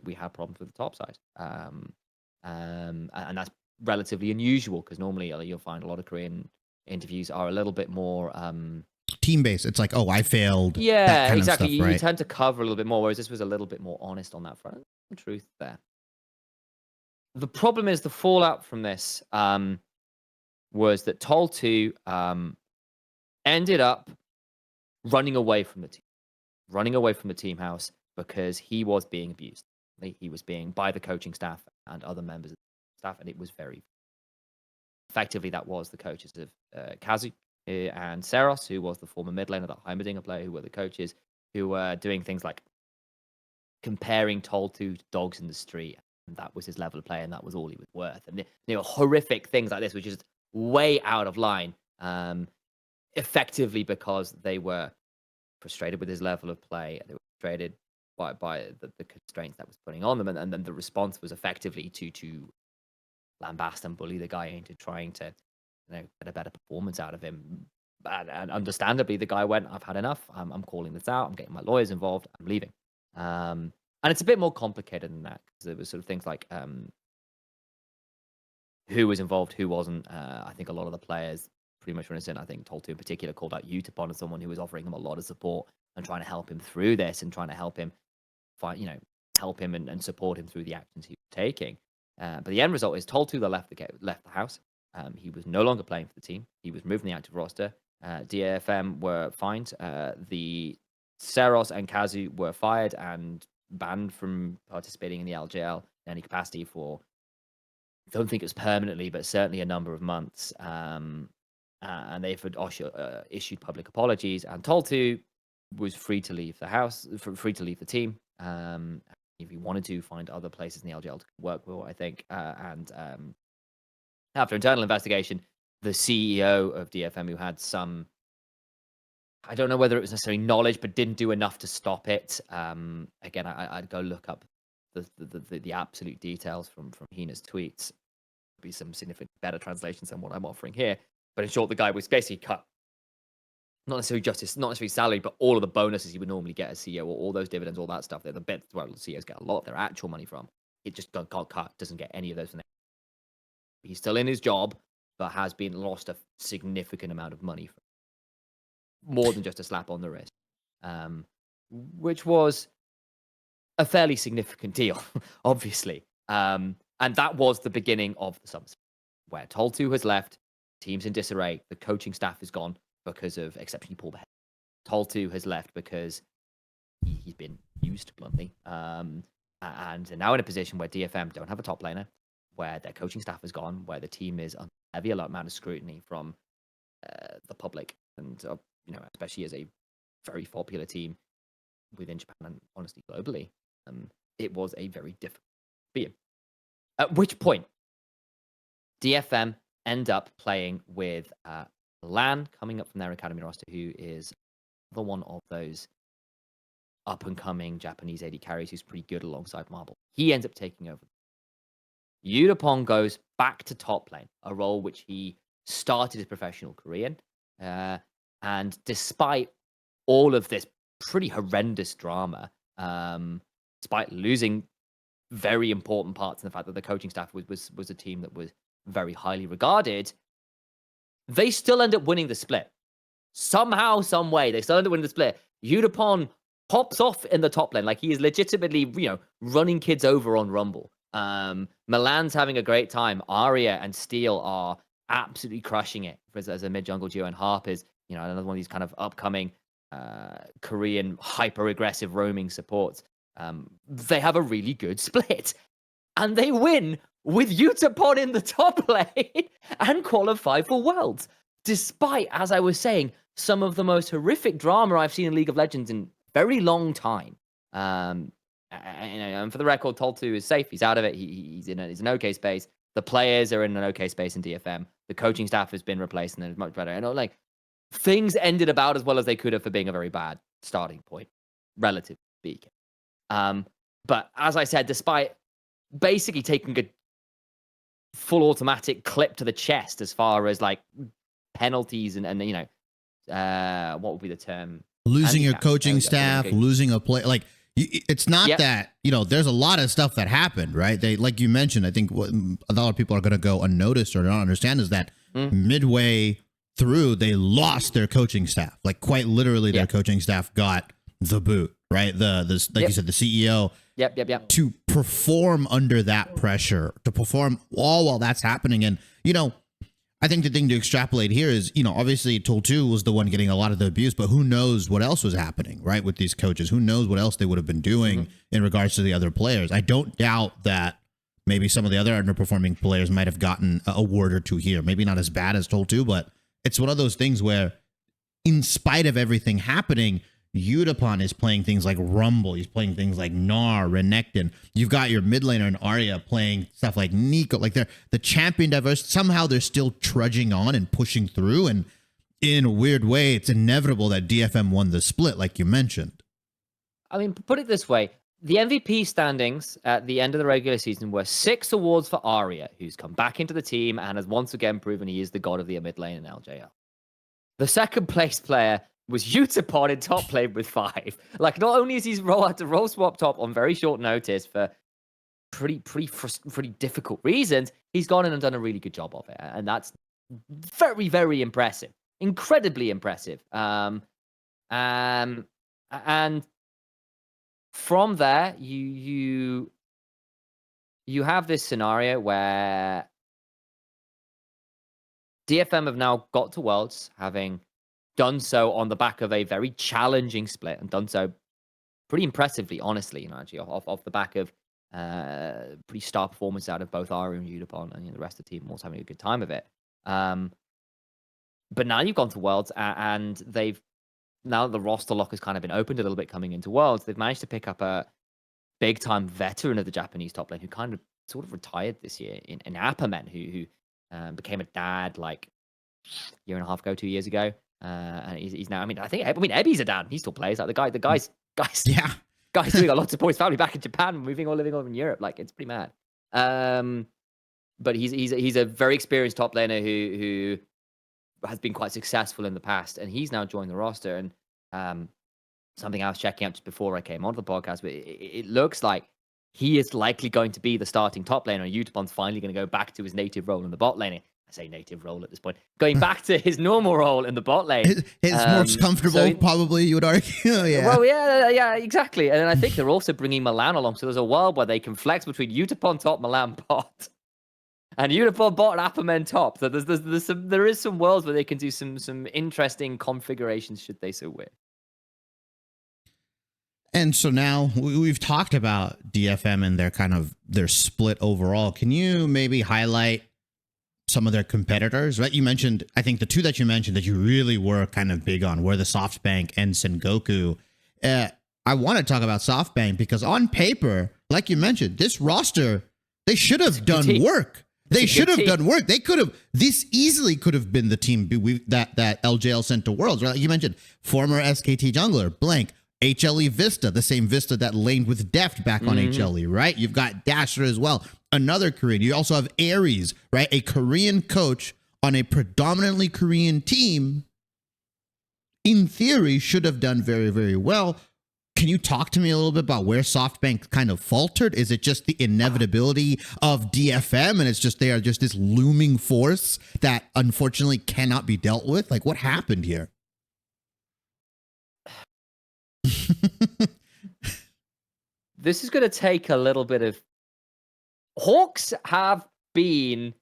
we have problems with the top side," and that's relatively unusual because normally you'll find a lot of Korean interviews are a little bit more team based. It's like, oh, I failed. Yeah, that kind exactly. Of stuff, right? You tend to cover a little bit more, whereas this was a little bit more honest on that front. Truth there. The problem is the fallout from this was that Tol2 ended up running away from the team house because he was being abused. He was being by the coaching staff and other members of the staff, and it was very effectively that was the coaches of Kazu and Seros, who was the former mid laner, that Heimerdinger player, who were the coaches, who were doing things like comparing Tol2 to dogs in the street. And that was his level of play, and that was all he was worth. And you know, horrific things like this, which is way out of line, effectively because they were frustrated with his level of play. They were frustrated by the constraints that was putting on them, and then the response was effectively to lambast and bully the guy into trying to get a better performance out of him. And understandably, the guy went, I've had enough. I'm calling this out. I'm getting my lawyers involved. I'm leaving. And it's a bit more complicated than that, because there was sort of things like who was involved, who wasn't. I think a lot of the players pretty much were innocent. I think Toltu in particular called out Utapon as someone who was offering him a lot of support and trying to help him through this and trying to help him help him and support him through the actions he was taking. But the end result is Toltu left the house. He was no longer playing for the team. He was removed from the active roster. DFM were fined. The Seros and Kazu were fired and banned from participating in the LJL in any capacity for, I don't think it was permanently, but certainly a number of months. And they've issued public apologies. And Toltu was free to leave the house, free to leave the team. If he wanted to find other places in the LJL to work with, I think. After internal investigation, the CEO of DFM, who had some, I don't know whether it was necessarily knowledge, but didn't do enough to stop it. Again, I'd go look up the absolute details from Hina's tweets. There'd be some significant better translations than what I'm offering here. But in short, the guy was basically cut, not necessarily salary, but all of the bonuses he would normally get as CEO, or all those dividends, all that stuff. They're the bits where CEOs get a lot of their actual money from. It just got cut, doesn't get any of those. He's still in his job, but has been lost a significant amount of money, more than just a slap on the wrist, which was a fairly significant deal, obviously. And that was the beginning of the summer, where Toltu has left, team's in disarray, the coaching staff is gone because of exceptionally poor behavior. Toltu has left because he's been used bluntly, and they're now in a position where DFM don't have a top laner, where their coaching staff is gone, where the team is under heavy amount of scrutiny from the public, and especially as a very popular team within Japan and honestly globally, it was a very difficult be in. At which point, DFM end up playing with Lan coming up from their academy roster, who is the one of those up and coming Japanese AD carries who's pretty good alongside Marble. He ends up taking over. Utapon goes back to top lane, a role which he started his professional career in. And despite all of this pretty horrendous drama, despite losing very important parts, and the fact that the coaching staff was a team that was very highly regarded, they still end up winning the split. Somehow, some way, they still end up winning the split. Utapon pops off in the top lane. Like, he is legitimately, running kids over on Rumble. Milan's having a great time. Arya and Steal are absolutely crushing it as a mid-jungle duo, and Harp is, another one of these kind of upcoming Korean hyper-aggressive roaming supports. They have a really good split. And they win with Utapon in the top lane and qualify for Worlds. Despite, as I was saying, some of the most horrific drama I've seen in League of Legends in a very long time. And for the record, Toltu is safe. He's out of it. He's in an okay space. The players are in an okay space in DFM. The coaching staff has been replaced and it's much better. And things ended about as well as they could have for being a very bad starting point, relatively speaking. But as I said, despite basically taking a full automatic clip to the chest as far as penalties and what would be the term? Losing your coaching staff, losing a play, it's not that, there's a lot of stuff that happened, right? They, like you mentioned, I think what a lot of people are going to go unnoticed or not understand is that midway through, they lost their coaching staff. Quite literally, their coaching staff got the boot, right? You said, the CEO. Yep. To perform under that pressure, to perform all while that's happening. And, I think the thing to extrapolate here is, obviously Toltu was the one getting a lot of the abuse, but who knows what else was happening, right, with these coaches? Who knows what else they would have been doing in regards to the other players? I don't doubt that maybe some of the other underperforming players might have gotten a word or two here. Maybe not as bad as Toltu, but it's one of those things where, in spite of everything happening, Utapon is playing things like Rumble. He's playing things like Gnar, Renekton. You've got your mid laner and Arya playing stuff like Nico. They're the champion diverse. Somehow they're still trudging on and pushing through. And in a weird way, it's inevitable that DFM won the split, like you mentioned. I mean, put it this way. the MVP standings at the end of the regular season were 6 awards for Aria, who's come back into the team and has once again proven he is the god of the mid lane in LJL. The second place player was Utapod in top lane with 5. Like, not only is he had to roll swap top on very short notice for pretty difficult reasons, he's gone in and done a really good job of it, and that's very, very impressive, incredibly impressive. And from there, you have this scenario where DFM have now got to Worlds, having done so on the back of a very challenging split, and done so pretty impressively, honestly, actually, off the back of pretty star performance out of both Aria and Utapon, and the rest of the team also having a good time of it. But now you've gone to Worlds, and they've, now that the roster lock has kind of been opened a little bit coming into Worlds, they've managed to pick up a big-time veteran of the Japanese top lane who kind of sort of retired this year in Apperman, who became a dad like a year and a half ago, 2 years ago. And he's now, I mean, Ebby's a dad. He still plays. Like the guy's Yeah. Guy's doing a lot to support his family back in Japan, living all over in Europe. Like, it's pretty mad. But he's a very experienced top laner who has been quite successful in the past, and he's now joined the roster. And something I was checking out just before I came onto the podcast, but it looks like he is likely going to be the starting top laner, and Utapon's finally going to go back to his native role in the bot lane. I say native role at this point, going back to his normal role in the bot lane. His most comfortable, probably, you would argue. Yeah. Well, yeah, exactly. And I think they're also bringing Milan along, so there's a world where they can flex between Utapon top, Milan bot, and Utapon bot and Apperman top. So there is some worlds where they can do some interesting configurations should they so wish. And so now we've talked about DFM and their split overall. Can you maybe highlight some of their competitors, right? You mentioned, I think the two that you mentioned that you really were kind of big on were the SoftBank and Sengoku. I want to talk about SoftBank because on paper, like you mentioned, this roster, they should have done work. They should have done work. They could have, this easily could have been the team that LJL sent to Worlds, right? Like you mentioned, former SKT jungler, blank, HLE Vista, the same Vista that laned with Deft back on HLE, right? You've got Dasher as well, another Korean. You also have Aries, right? A Korean coach on a predominantly Korean team, in theory, should have done very, very well. Can you talk to me a little bit about where SoftBank kind of faltered? Is it just the inevitability of DFM and it's just they are just this looming force that unfortunately cannot be dealt with? Like, what happened here? This is going to take a little bit of... Hawks have been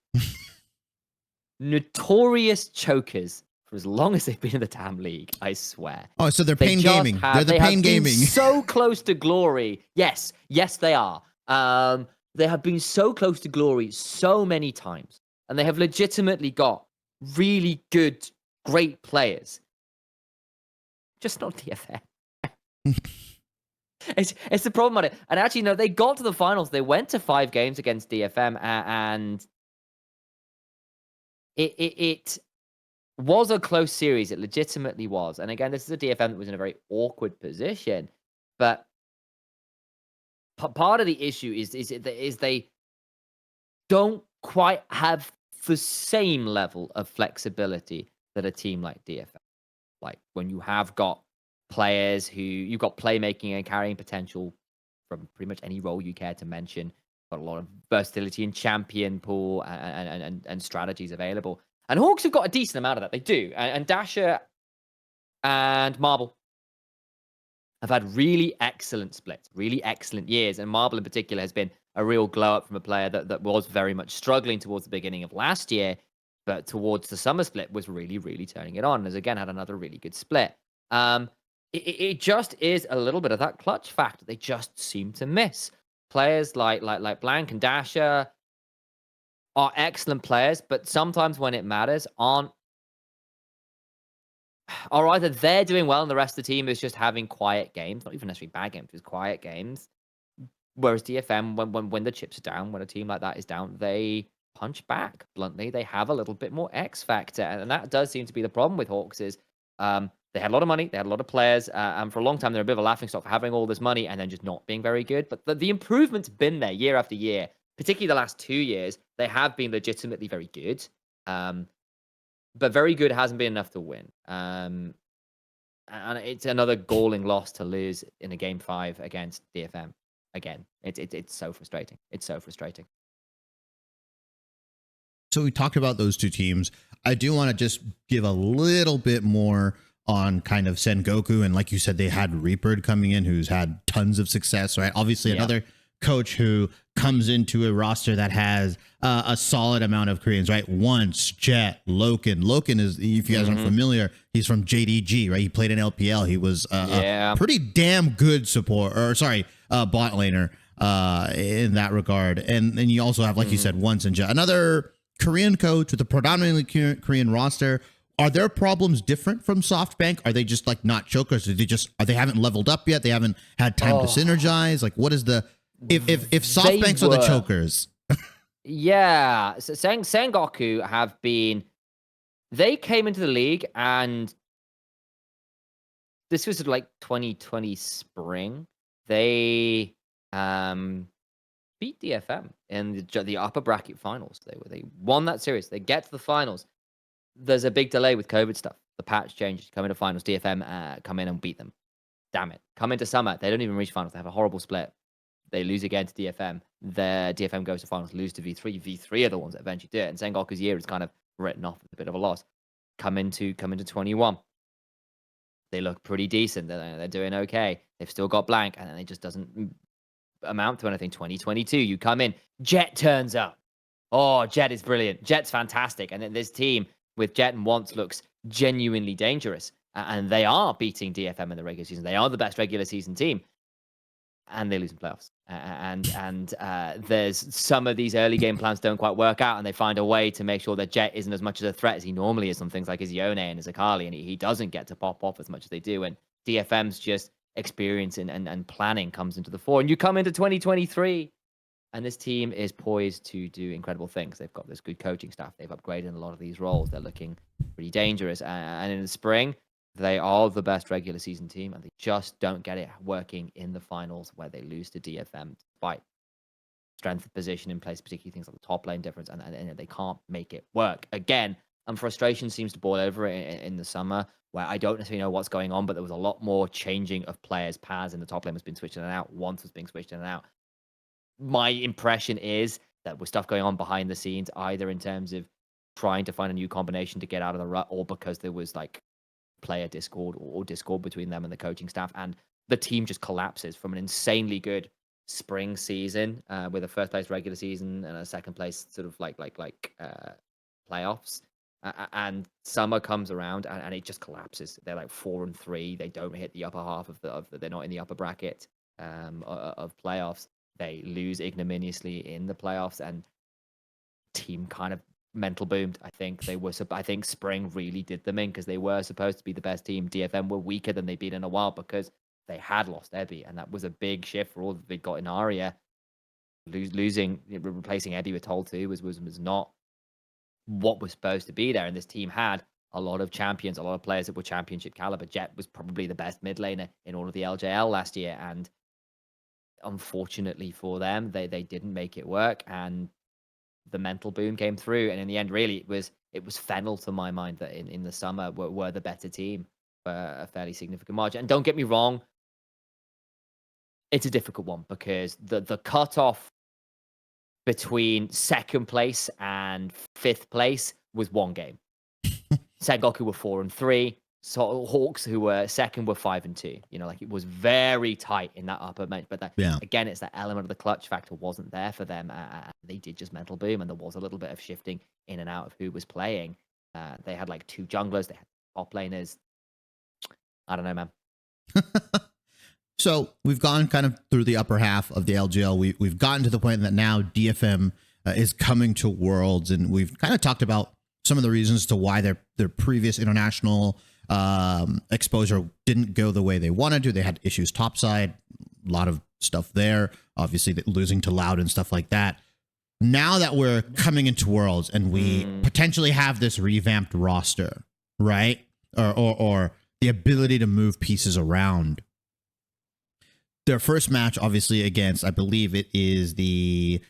notorious chokers for as long as they've been in the damn league, I swear. Oh, so they're Pain Gaming. They're the Pain Gaming. So close to glory. Yes, they are. They have been so close to glory so many times. And they have legitimately got really good, great players. Just not DFM. It's the problem on it. And actually, no, they got to the finals. They went to 5 games against DFM, and it was a close series. It legitimately was. And again, this is a DFM that was in a very awkward position. But part of the issue is they don't quite have the same level of flexibility that a team like DFM. Like when you have got players who you've got playmaking and carrying potential from pretty much any role you care to mention. Got a lot of versatility in champion pool and strategies available. And Hawks have got a decent amount of that. They do. And Dasher and Marble have had really excellent splits, really excellent years. And Marble in particular has been a real glow up from a player that was very much struggling towards the beginning of last year, but towards the summer split was really, really turning it on. And has again had another really good split. It just is a little bit of that clutch factor. They just seem to miss. Players like Blank and Dasher are excellent players, but sometimes when it matters, are either they're doing well and the rest of the team is just having quiet games, not even necessarily bad games, just quiet games. Whereas DFM, when the chips are down, when a team like that is down, they punch back bluntly. They have a little bit more X factor, and that does seem to be the problem with Hawks is They had a lot of money, they had a lot of players, and for a long time they're a bit of a laughingstock for having all this money and then just not being very good. But the improvement's been there year after year, particularly the last 2 years. They have been legitimately very good, but very good hasn't been enough to win. And it's another galling loss to lose in a game 5 against DFM. Again, it's so frustrating. It's so frustrating. So we talked about those two teams. I do want to just give a little bit more on kind of Sengoku. And like you said, they had Reaper coming in, who's had tons of success, right? Obviously, another coach who comes into a roster that has a solid amount of Koreans, right? Once, Jet, Loken. Loken is, if you guys aren't familiar, he's from JDG, right? He played in LPL. He was a pretty damn good support, or sorry, bot laner in that regard. And then you also have, like you said, Once and Jet. Another Korean coach with a predominantly Korean roster. Are their problems different from SoftBank? Are they just like not chokers? They haven't leveled up yet? They haven't had time to synergize? Like, what is the, if SoftBanks are the chokers? Yeah. So Sengoku have been, they came into the league, and this was like 2020 spring. They beat DFM in the upper bracket finals. They won that series. They get to the finals. There's a big delay with COVID stuff. The patch changes. Come into finals. DFM come in and beat them. Damn it. Come into summer. They don't even reach finals. They have a horrible split. They lose again to DFM. The DFM goes to finals, lose to V3. V3 are the ones that eventually do it. And Sengoku's year is kind of written off as a bit of a loss. Come into 21. They look pretty decent. They're doing okay. They've still got blank, and then it just doesn't amount to anything. 2022, you come in. Jet turns up. Oh, Jet is brilliant. Jet's fantastic. And then this team with Jet and Once looks genuinely dangerous. And they are beating DFM in the regular season. They are the best regular season team. And they lose in playoffs. And there's some of these early game plans don't quite work out, and they find a way to make sure that Jet isn't as much of a threat as he normally is on things like his Yone and his Akali, and he doesn't get to pop off as much as they do. And DFM's just experience and planning comes into the fore. And you come into 2023, and this team is poised to do incredible things. They've got this good coaching staff. They've upgraded a lot of these roles. They're looking pretty dangerous. And in the spring, they are the best regular season team, and they just don't get it working in the finals, where they lose to DFM despite strength of position in place, particularly things like the top lane difference, and they can't make it work again. And frustration seems to boil over in the summer, where I don't necessarily know what's going on, but there was a lot more changing of players. Paz in the top lane was being switched in and out. Once was being switched in and out. My impression is that with stuff going on behind the scenes, either in terms of trying to find a new combination to get out of the rut, or because there was like player discord or discord between them and the coaching staff, and the team just collapses from an insanely good spring season with a first place regular season and a second place sort of like playoffs, and summer comes around and it just collapses. They're like 4-3. They don't hit the upper half of they're not in the upper bracket of playoffs. They lose ignominiously in the playoffs, and team kind of mental boomed. I think spring really did them in, because they were supposed to be the best team. DFM were weaker than they've been in a while because they had lost Ebby, and that was a big shift for all that they got in Aria. Replacing Eddie with Toll 2 was not what was supposed to be there, and this team had a lot of champions, a lot of players that were championship caliber. Jet was probably the best mid laner in all of the LJL last year, and unfortunately for them, they didn't make it work, and the mental boom came through. And in the end, really, it was Fennel, to my mind, that in the summer were the better team for a fairly significant margin. And don't get me wrong, it's a difficult one, because the cutoff between second place and fifth place was one game. Sengoku were 4-3. So Hawks, who were second, were 5-2. You know, like, it was very tight in that upper bench. But again, it's that element of the clutch factor wasn't there for them. They did just mental boom, and there was a little bit of shifting in and out of who was playing. They had like 2 junglers. They had top laners. I don't know, man. So we've gone kind of through the upper half of the LJL. We've gotten to the point that now DFM is coming to Worlds, and we've kind of talked about some of the reasons to why their previous international exposure didn't go the way they wanted to. They had issues topside, a lot of stuff there, obviously losing to Loud and stuff like that. Now that we're coming into Worlds and we potentially have this revamped roster, right? Or the ability to move pieces around. Their first match, obviously, against, I believe it is the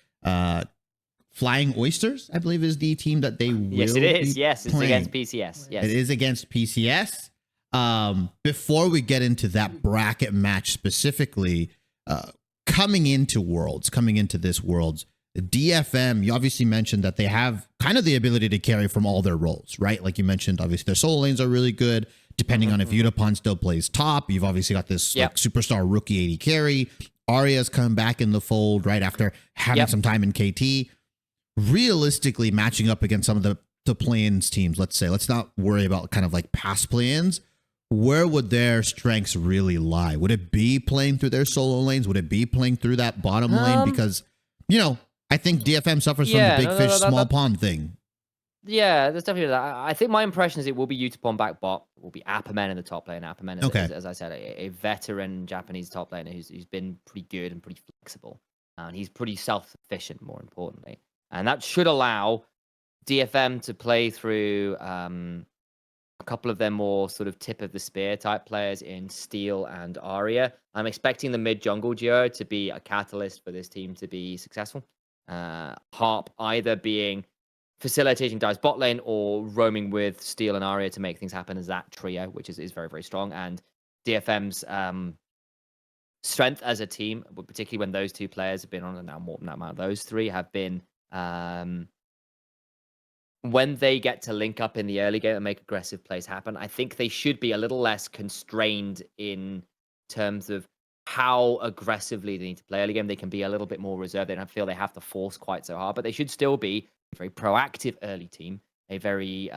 Flying Oysters, I believe is the team that they will Yes, it is. Yes, it's playing. against PCS. Yes. It is against PCS. Before we get into that bracket match specifically, coming into this Worlds, the DFM, you obviously mentioned that they have kind of the ability to carry from all their roles, right? Like you mentioned, obviously their solo lanes are really good. Depending on if Utapon still plays top, you've obviously got this like superstar rookie AD carry. Arya's come back in the fold right after having some time in KT. Realistically, matching up against some of the play-ins teams, let's say, let's not worry about kind of like past play-ins. Where would their strengths really lie? Would it be playing through their solo lanes? Would it be playing through that bottom lane? Because, you know, I think DFM suffers from the big fish, small pond thing. Yeah, there's definitely that. I think my impression is it will be Utapon back bot. It will be Appamen in the top lane. Appamen is, as I said, a veteran Japanese top laner who's been pretty good and pretty flexible. And he's pretty self-sufficient, more importantly. And that should allow DFM to play through a couple of their more sort of tip of the spear type players in Steal and Arya. I'm expecting the mid jungle duo to be a catalyst for this team to be successful. Harp either being facilitating Dive's bot lane or roaming with Steal and Arya to make things happen as that trio, which is very, very strong. And DFM's strength as a team, particularly when those two players have been on, and now more than that amount, those three have been, when they get to link up in the early game and make aggressive plays happen, I think they should be a little less constrained in terms of how aggressively they need to play early game. They can be a little bit more reserved. They don't feel they have to force quite so hard, but they should still be a very proactive early team, a very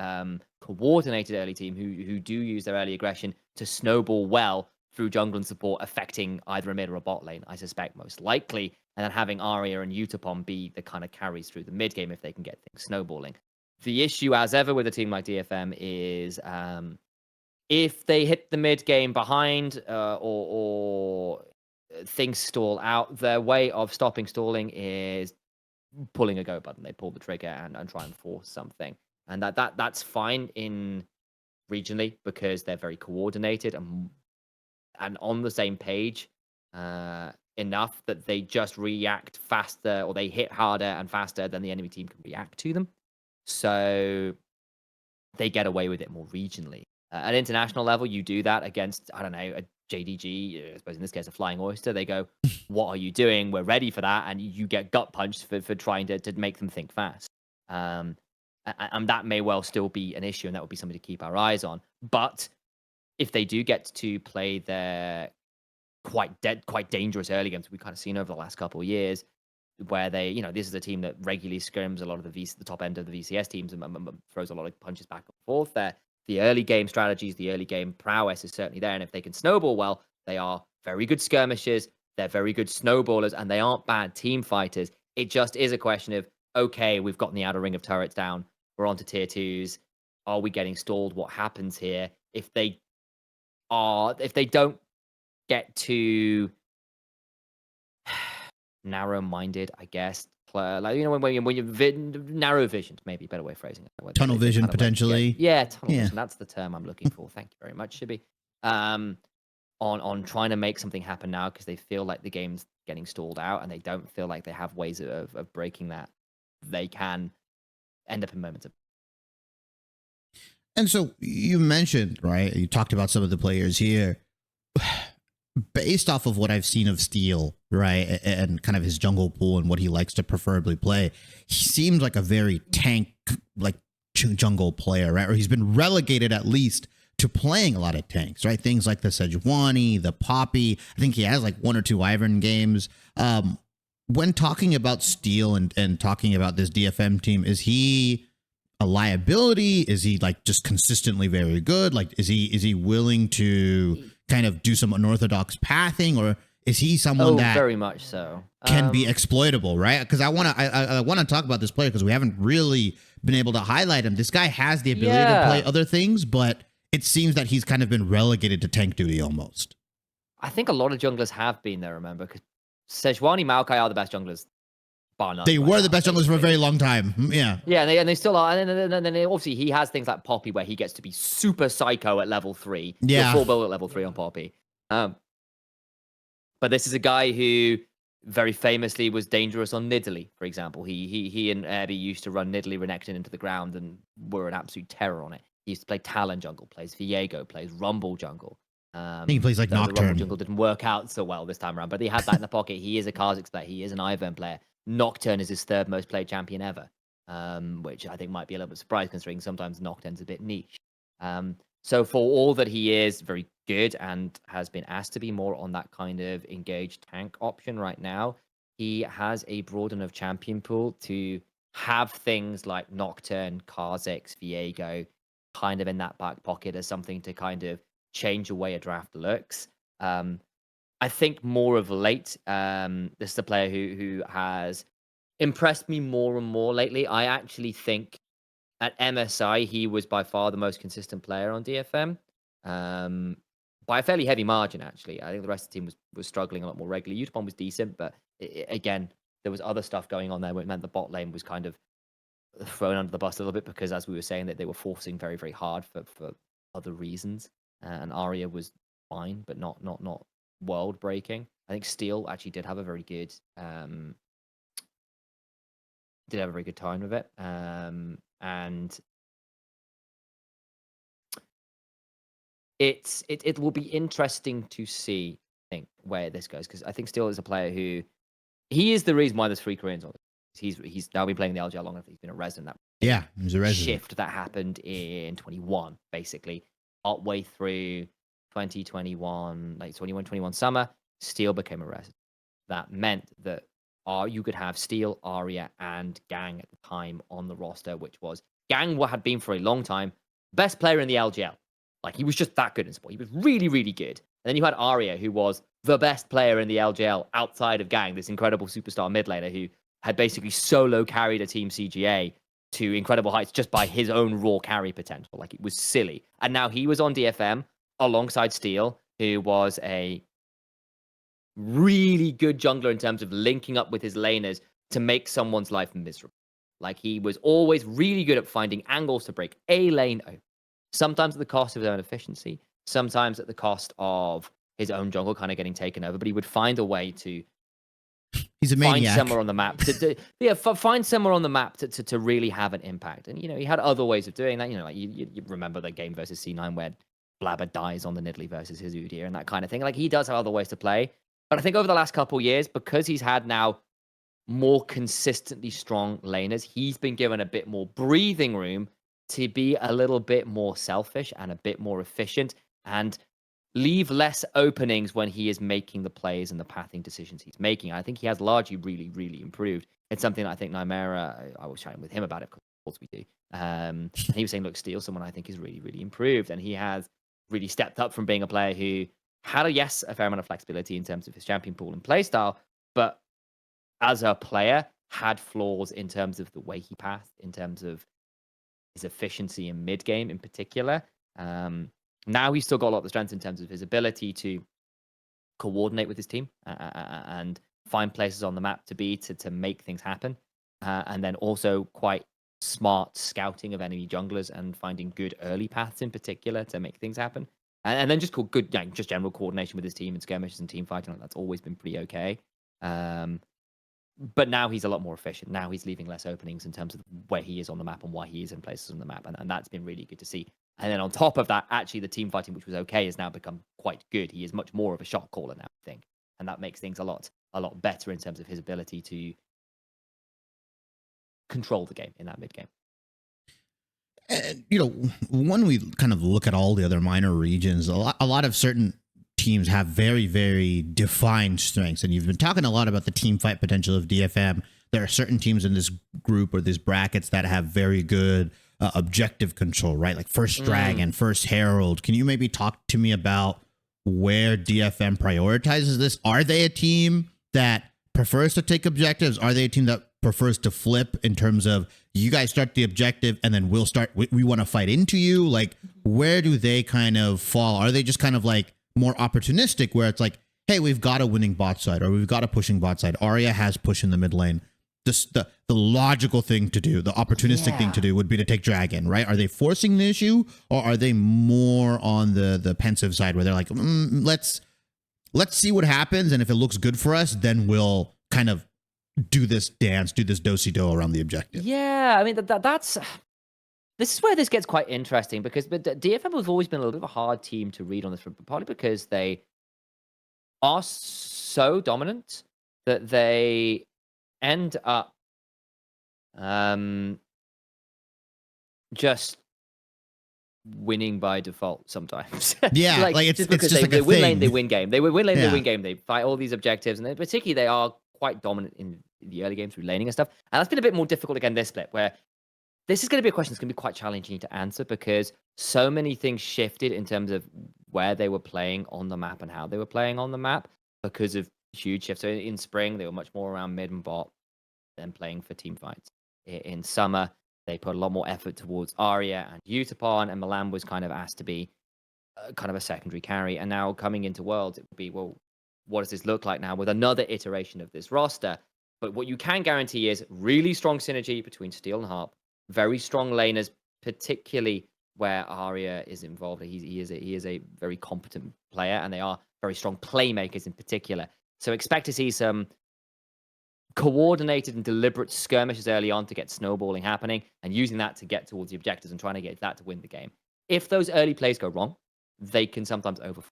coordinated early team who do use their early aggression to snowball well through jungle and support, affecting either a mid or a bot lane, I suspect most likely, and then having Arya and Utapon be the kind of carries through the mid game if they can get things snowballing. The issue, as ever, with a team like DFM is if they hit the mid game behind or things stall out, their way of stopping stalling is pulling a go button. They pull the trigger and try and force something. And that's fine in regionally because they're very coordinated and on the same page enough that they just react faster, or they hit harder and faster than the enemy team can react to them. So they get away with it more regionally. At international level, you do that against, I don't know, a JDG, I suppose in this case, a Flying Oyster. They go, what are you doing? We're ready for that. And you get gut punched for trying to make them think fast. And that may well still be an issue, and that would be something to keep our eyes on. But if they do get to play their quite dangerous early games we've kind of seen over the last couple of years, where they, you know, this is a team that regularly scrims a lot of the top end of the VCS teams and throws a lot of punches back and forth there. The early game strategies, the early game prowess is certainly there. And if they can snowball well, they are very good skirmishers. They're very good snowballers, and they aren't bad team fighters. It just is a question of, okay, we've gotten the outer ring of turrets down. We're on to tier 2s. Are we getting stalled? What happens here? If they don't get too narrow-minded, I guess. Like, you know, when you narrow vision, maybe a better way of phrasing it. Tunnel vision, potentially. Tunnel vision. That's the term I'm looking for. Thank you very much, Shibi. On trying to make something happen now because they feel like the game's getting stalled out and they don't feel like they have ways of breaking that. They can end up in moments of. And so you mentioned, right? You talked about some of the players here. Based off of what I've seen of Steal, right, and kind of his jungle pool and what he likes to preferably play, he seems like a very tank, like jungle player, right? Or he's been relegated at least to playing a lot of tanks, right? Things like the S1E2, the Poppy. I think he has like 1 or 2 Ivern games. When talking about Steal and talking about this DFM team, is he a liability? Is he like just consistently very good? Like, is he willing to kind of do some unorthodox pathing, or is he someone that very much so can be exploitable, right? Because I want to talk about this player because we haven't really been able to highlight him. This guy has the ability to play other things, but it seems that he's kind of been relegated to tank duty almost. I think a lot of junglers have been there, remember, because Sejuani, Maokai are the best junglers bar none. They right were now, the best junglers for a very long time. Yeah. Yeah, and they still are. And then obviously he has things like Poppy where he gets to be super psycho at level 3. Yeah. Full build at level 3 on Poppy. But this is a guy who very famously was dangerous on Nidalee, for example. He and Abby used to run Nidalee Renekton into the ground and were an absolute terror on it. He used to play Talon jungle, plays Viego, plays Rumble jungle. I think he plays like The Rumble Nocturne. jungle didn't work out so well this time around, but he had that in the pocket. He is a Kha'Zix player. He is an Ivern player. Nocturne is his 3rd most played champion ever, which I think might be a little bit surprised considering sometimes Nocturne's a bit niche. So for all that he is very good and has been asked to be more on that kind of engaged tank option right now, he has a broad enough champion pool to have things like Nocturne, Kha'Zix, Viego kind of in that back pocket as something to kind of change the way a draft looks. I think more of late, this is a player who has impressed me more and more lately. I actually think at MSI, he was by far the most consistent player on DFM, by a fairly heavy margin, actually. I think the rest of the team was struggling a lot more regularly. Utapon was decent, but again, there was other stuff going on there which meant the bot lane was kind of thrown under the bus a little bit because, as we were saying, that they were forcing very, very hard for other reasons. And Arya was fine, but not world breaking. I think Steal actually did have a very good time with it. And it will be interesting to see, I think, where this goes, because I think Steal is a player who he is the reason why there's 3 Koreans on it. He's now been playing the LJL long enough. He's been a resident. Yeah, he was a resident. Shift that happened in 21, basically, partway through 2021, like 21 summer. Steal became a resident. That meant that you could have Steal, Arya, and Gang at the time on the roster, which was Gang had been for a long time best player in the LJL. Like, he was just that good in sport. He was really, really good. And then you had Arya, who was the best player in the LJL outside of Gang, this incredible superstar mid laner who had basically solo carried a team CGA to incredible heights just by his own raw carry potential. Like, it was silly. And now he was on DFM alongside Steal, who was a really good jungler in terms of linking up with his laners to make someone's life miserable. Like, he was always really good at finding angles to break a lane open. Sometimes at the cost of his own efficiency, sometimes at the cost of his own jungle kind of getting taken over, but he would find a way to He's a maniac. Find somewhere on the map find somewhere on the map to really have an impact. And, he had other ways of doing that. Like you remember the game versus C9 where Blabber dies on the Nidalee versus his Udyr and that kind of thing. Like, he does have other ways to play. But I think over the last couple of years, because he's had now more consistently strong laners, he's been given a bit more breathing room to be a little bit more selfish and a bit more efficient and leave less openings when he is making the plays and the pathing decisions he's making. I think he has largely really, really improved. It's something that I think Nymera, I was chatting with him about it, of course we do. And he was saying, look, Steal, someone I think is really, really improved. And he has really stepped up from being a player who had a fair amount of flexibility in terms of his champion pool and play style, but as a player had flaws in terms of the way he pathed, in terms of his efficiency in mid game in particular. Now he's still got a lot of strength in terms of his ability to coordinate with his team and find places on the map to make things happen. And then also quite smart scouting of enemy junglers and finding good early paths in particular to make things happen. And then just good, just general coordination with his team and skirmishes and team fighting. That's always been pretty okay. But now he's a lot more efficient. Now he's leaving less openings in terms of where he is on the map and why he is in places on the map. And that's been really good to see. And then on top of that, actually the team fighting, which was okay, has now become quite good. He is much more of a shot caller now, I think. And that makes things a lot better in terms of his ability to control the game in that mid game. And, when we kind of look at all the other minor regions, a lot of certain teams have very, very defined strengths. And you've been talking a lot about the team fight potential of DFM. There are certain teams in this group or these brackets that have very good objective control, right? Like First Dragon, First Herald. Can you maybe talk to me about where DFM prioritizes this? Are they a team that prefers to take objectives? Are they a team that prefers to flip in terms of you guys start the objective and then we want to fight into you? Like, where do they kind of fall? Are they just kind of like more opportunistic where it's like, hey, we've got a winning bot side or we've got a pushing bot side. Arya has push in the mid lane. the logical thing to do, the opportunistic thing to do would be to take Dragon, right? Are they forcing the issue, or are they more on the pensive side where they're like, let's see what happens, and if it looks good for us, then we'll kind of do this dance, do this do-si-do around the objective? Yeah, I mean that's this is where this gets quite interesting, because DFM has always been a little bit of a hard team to read on this, partly because they are so dominant that they end up just winning by default sometimes. Yeah, like it's just like they a win thing. lane, they win game. They win lane, Yeah. they win game. They fight all these objectives, and particularly they are quite dominant in the early games through laning and stuff. And that's been a bit more difficult again this split, where this is going to be a question that's going to be quite challenging to answer, because so many things shifted in terms of where they were playing on the map and how they were playing on the map because of huge shifts. So in spring, they were much more around mid and bot than playing for team fights. In summer, they put a lot more effort towards Arya and Utapon, and Milan was kind of asked to be kind of a secondary carry. And now coming into Worlds, it would be, well, what does this look like now with another iteration of this roster? But what you can guarantee is really strong synergy between Steal and Harp, very strong laners, particularly where Arya is involved. He is a very competent player, and they are very strong playmakers in particular. So expect to see some coordinated and deliberate skirmishes early on to get snowballing happening, and using that to get towards the objectives and trying to get that to win the game. If those early plays go wrong, they can sometimes overflow.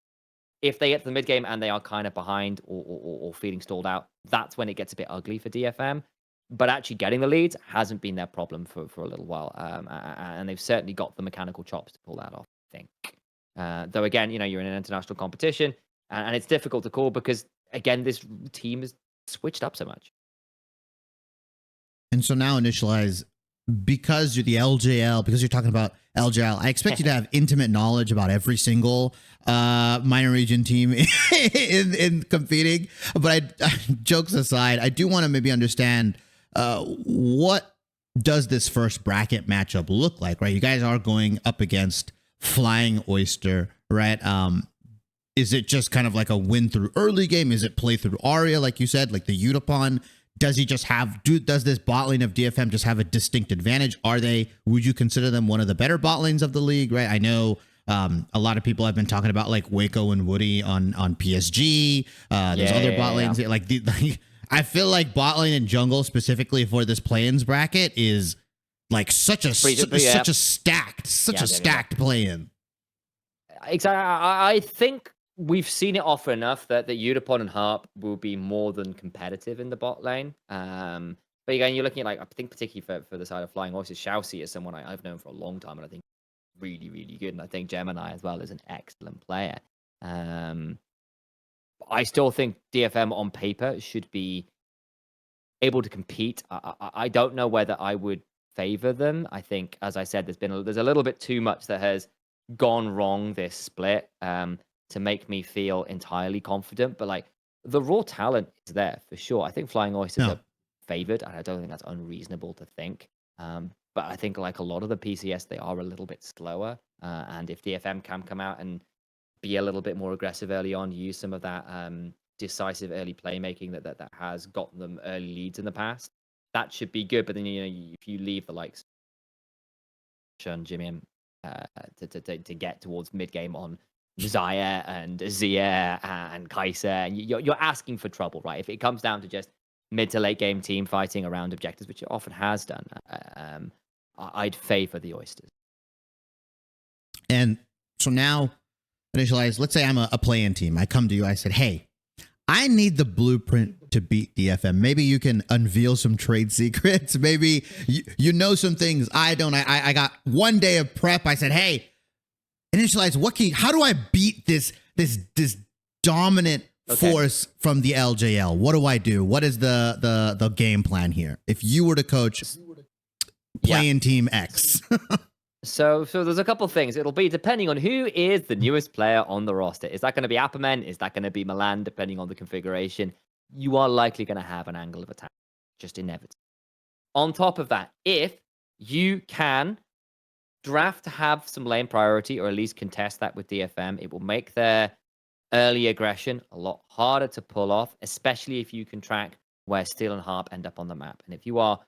If they get to the mid game and they are kind of behind or feeling stalled out, that's when it gets a bit ugly for DFM. But actually getting the leads hasn't been their problem for a little while. And they've certainly got the mechanical chops to pull that off, I think. Though, again, you're in an international competition, and it's difficult to call because, again, this team has switched up so much. And so now, Initialise, because you're the LJL, because you're talking about LJL, I expect you to have intimate knowledge about every single minor region team in competing. But jokes aside, I do want to maybe understand what does this first bracket matchup look like, right? You guys are going up against Flying Oyster, right? Is it just kind of like a win through early game? Is it play through Arya, like you said, like the Utapon? Does he just have, does this bot lane of DFM just have a distinct advantage? Would you consider them one of the better bot lanes of the league, right? I know a lot of people have been talking about like Waco and Woody on PSG. There's other bot lanes. Like I feel like bot lane and jungle specifically for this play-ins bracket is like such a stacked play-in. Exactly. I think we've seen it often enough that Utapon and Harp will be more than competitive in the bot lane. But again, you're looking at, like, I think particularly for the side of Flying Horses, Shousey is someone I've known for a long time, and I think really, really good. And I think Gemini as well is an excellent player. I still think DFM on paper should be able to compete. I don't know whether I would favor them. I think, as I said, there's a little bit too much that has gone wrong this split to make me feel entirely confident. But like, the raw talent is there for sure. I think Flying Oysters are favored, and I don't think that's unreasonable to think. But I think, like a lot of the PCS, they are a little bit slower. And if DFM can come out and be a little bit more aggressive early on, use some of that decisive early playmaking that has gotten them early leads in the past, that should be good. But then, if you leave the likes of Jimmy to get towards mid game on Zaya and Zia and Kaiser, and you're asking for trouble, right? If it comes down to just mid to late game team fighting around objectives, which it often has done, I'd favor the Oysters. And so now, Initialise, let's say I'm a play-in team. I come to you, I said, hey, I need the blueprint to beat DFM. Maybe you can unveil some trade secrets. Maybe you know some things I don't. I got one day of prep. I said, hey, Initialise, how do I beat this dominant force from the LJL? What do I do? What is the game plan here? If you were to coach play-in team X. So there's a couple of things. It'll be depending on who is the newest player on the roster. Is that going to be Apperman? Is that going to be Milan? Depending on the configuration, you are likely going to have an angle of attack, just inevitable. On top of that, if you can draft to have some lane priority, or at least contest that with DFM, it will make their early aggression a lot harder to pull off, especially if you can track where Steal and Harp end up on the map. And if you are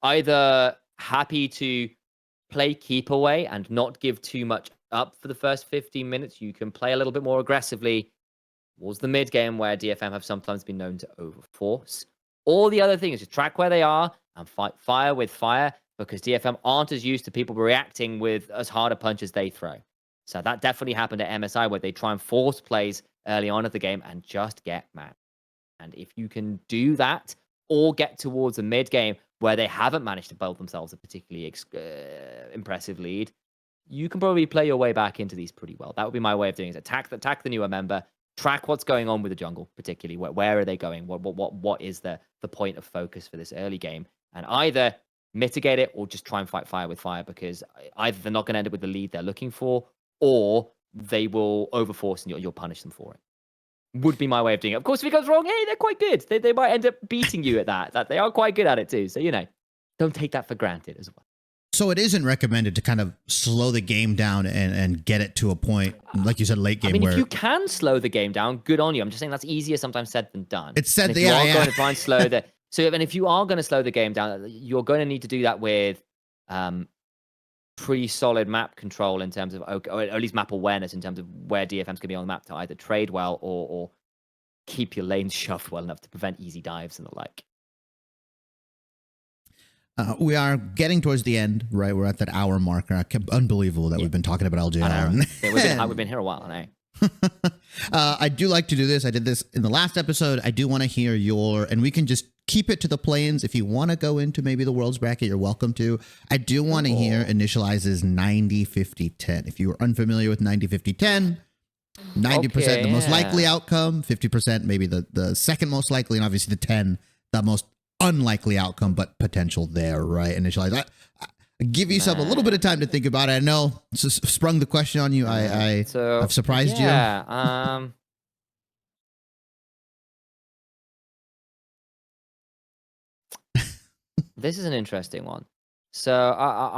either happy to play keep away and not give too much up for the first 15 minutes, you can play a little bit more aggressively towards the mid game, where DFM have sometimes been known to overforce. Or the other thing is to track where they are and fight fire with fire, because DFM aren't as used to people reacting with as hard a punch as they throw. So that definitely happened at MSI, where they try and force plays early on at the game and just get mad. And if you can do that, or get towards the mid game where they haven't managed to build themselves a particularly impressive lead, you can probably play your way back into these pretty well. That would be my way of doing it. Attack the newer member, track what's going on with the jungle, particularly where are they going? What is the point of focus for this early game? And either mitigate it or just try and fight fire with fire, because either they're not going to end up with the lead they're looking for, or they will overforce and you'll punish them for it. Would be my way of doing it. Of course, if it goes wrong, hey, they're quite good. They might end up beating you at that. They are quite good at it too. So, don't take that for granted as well. So it isn't recommended to kind of slow the game down and get it to a point, like you said, late game. If you can slow the game down, good on you. I'm just saying that's easier sometimes said than done. It's said that you are going to try and slow the. So, and if you are going to slow the game down, you're going to need to do that with pretty solid map control in terms of, or at least map awareness in terms of where DFM's going to be on the map to either trade well or keep your lanes shoved well enough to prevent easy dives and the like. We are getting towards the end, right? We're at that hour marker. Unbelievable that we've been talking about LJL. We've been here a while, I know. I do like to do this. I did this in the last episode. I do want to hear and we can just keep it to the play-ins. If you want to go into maybe the Worlds bracket, you're welcome to. I do want to hear Initialize's 90-50-10. If you are unfamiliar with 90-50-10, 90% the most likely outcome, 50% maybe the second most likely, and obviously the 10 the most unlikely outcome, but potential there, right? Initialize. Give yourself a little bit of time to think about it. I know sprung the question on you. I've surprised you. Yeah. This is an interesting one. So oh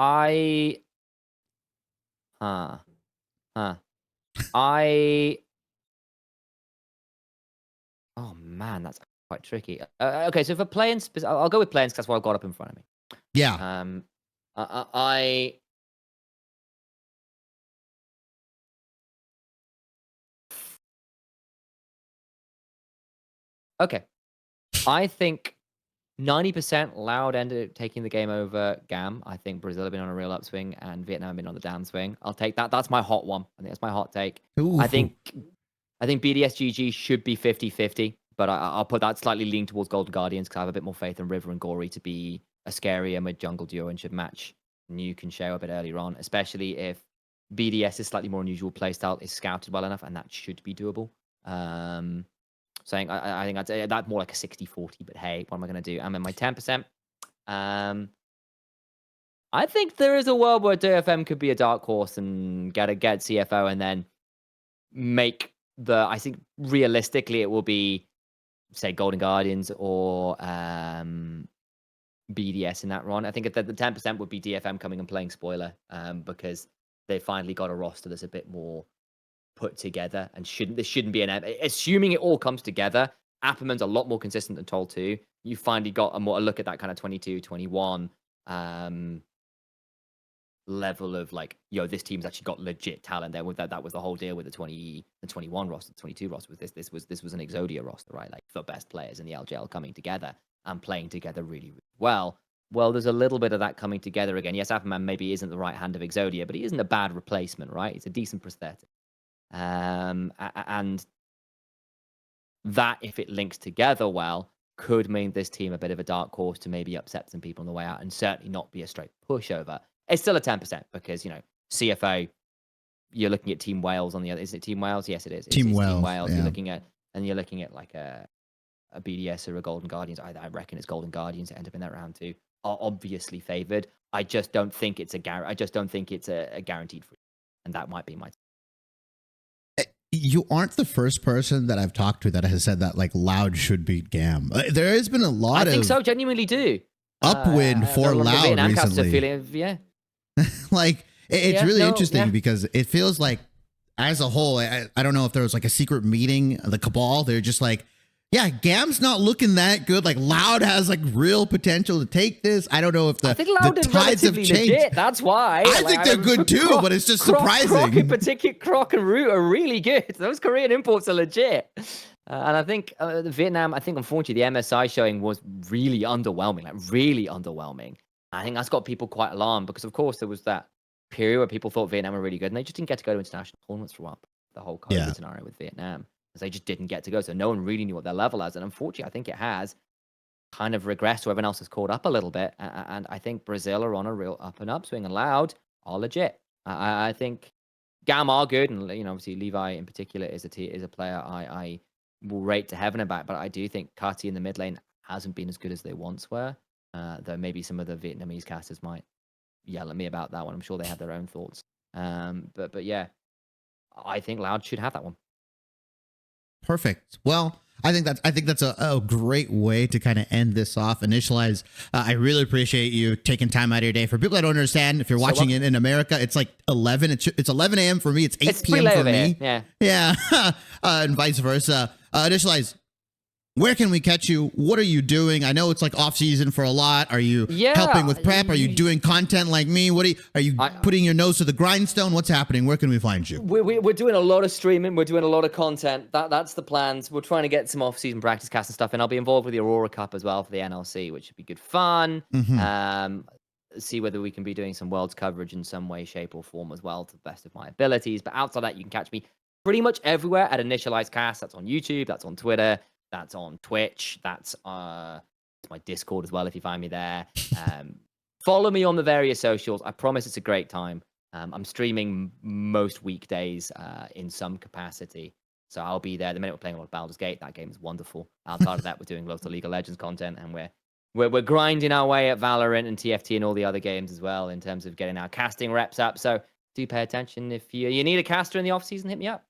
man, that's quite tricky. Okay, so for playing, I'll go with playing because that's what I've got up in front of me. Yeah. Okay. I think 90% Loud ended up taking the game over GAM. I think Brazil have been on a real upswing and Vietnam have been on the downswing. I'll take that. That's my hot one. I think that's my hot take. Ooh. I think BDSGG should be 50-50, but I'll put that slightly lean towards Golden Guardians because I have a bit more faith in River and Gory to be a scarier mid-jungle duo and should match Nuke and Shao a bit earlier on, especially if BDS's slightly more unusual playstyle is scouted well enough, and that should be doable. Saying I think that's more like a 60-40, but hey, what am I going to do? I'm in my 10%. I think there is a world where DFM could be a dark horse and get CFO and then make I think realistically it will be, say, Golden Guardians or BDS in that run. I think the 10% would be DFM coming and playing spoiler because they finally got a roster that's a bit more put together and this shouldn't be assuming it all comes together. Apperman's a lot more consistent than Toll 2. You finally got a look at that kind of 22, 21 level of like, this team's actually got legit talent there. With that was the whole deal with the 21 roster, the 22 roster. With this was an Exodia roster, right? Like the best players in the LJL coming together and playing together really, really well. Well, there's a little bit of that coming together again. Yes, Apperman maybe isn't the right hand of Exodia, but he isn't a bad replacement, right? It's a decent prosthetic. And that, if it links together well, could mean this team a bit of a dark horse to maybe upset some people on the way out and certainly not be a straight pushover. It's still a 10% because, CFO, you're looking at Team Wales on the other. Is it Team Wales? Yes, it is. Team Wales. Team Wales. Yeah. You're looking at like a BDS or a Golden Guardians. I reckon it's Golden Guardians that end up in that round too. Are obviously favored. I just don't think it's a guaranteed free, and that might be my. You aren't the first person that I've talked to that has said that like Loud should beat GAM. There has been a lot of. I think so. Genuinely do. Upwind for Loud recently. Yeah. Like it's really interesting because it feels like as a whole, I don't know if there was like a secret meeting, the cabal. They're just like, Yeah, Gam's not looking that good. Like Loud has like real potential to take this. I don't know if the, I think Loud the is tides have relatively changed. legit. That's why. I think they're good too, but it's just surprising. Croc in particular, Croc and Root are really good. Those Korean imports are legit. And I think Vietnam, I think unfortunately the MSI showing was really underwhelming, like really underwhelming. I think that's got people quite alarmed because of course there was that period where people thought Vietnam were really good and they just didn't get to go to international tournaments for a while. The whole COVID scenario with Vietnam. They just didn't get to go. So no one really knew what their level is. And unfortunately, I think it has kind of regressed to everyone else has caught up a little bit. And I think Brazil are on a real up and upswing and Loud are legit. I think Gam are good. And, you know, obviously Levi in particular is a player I will rate to heaven about. But I do think Kati in the mid lane hasn't been as good as they once were. Though maybe some of the Vietnamese casters might yell at me about that one. I'm sure they have their own thoughts. But yeah, I think Loud should have that one. Perfect. Well, I think that's a great way to kind of end this off. Initialize. I really appreciate you taking time out of your day. For people that don't understand, if you're watching it in America, it's like 11. It's 11 a.m. for me. It's 8 p.m. for me. Yeah. And vice versa. Initialize. Where can we catch you? What are you doing? I know it's like off season for a lot. Are you helping with prep? Are you doing content like me? Are you putting your nose to the grindstone? What's happening? Where can we find you? We're doing a lot of streaming. We're doing a lot of content. That's the plans. We're trying to get some off-season practice cast and stuff, and I'll be involved with the Aurora Cup as well for the NLC, which should be good fun. See whether we can be doing some Worlds coverage in some way, shape, or form as well to the best of my abilities. But outside that, you can catch me pretty much everywhere at Initialise Cast. That's on YouTube. That's on Twitter. That's on Twitch. That's my Discord as well, if you find me there. Follow me on the various socials. I promise it's a great time. I'm streaming most weekdays in some capacity. So I'll be there. The minute we're playing a lot of Baldur's Gate, that game is wonderful. Outside of that, we're doing lots of League of Legends content, and we're grinding our way at Valorant and TFT and all the other games as well in terms of getting our casting reps up. So do pay attention. If you need a caster in the off-season, hit me up.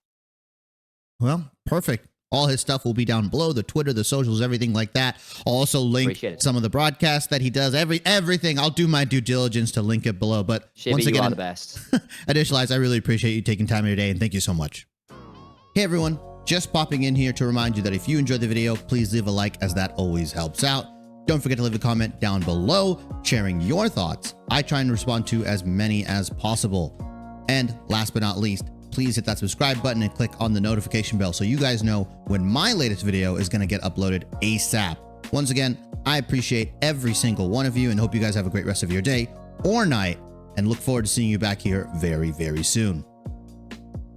Well, perfect. All his stuff will be down below, the Twitter, the socials, everything like that. I'll also link some of the broadcasts that he does, everything. I'll do my due diligence to link it below. But Shibby, once again, you are the best. Initialize, I really appreciate you taking time of your day, and thank you so much. Hey everyone, just popping in here to remind you that if you enjoyed the video, please leave a like, as that always helps out. Don't forget to leave a comment down below, sharing your thoughts. I try and respond to as many as possible. And last but not least, please hit that subscribe button and click on the notification bell so you guys know when my latest video is going to get uploaded ASAP. Once again, I appreciate every single one of you and hope you guys have a great rest of your day or night, and look forward to seeing you back here very, very soon.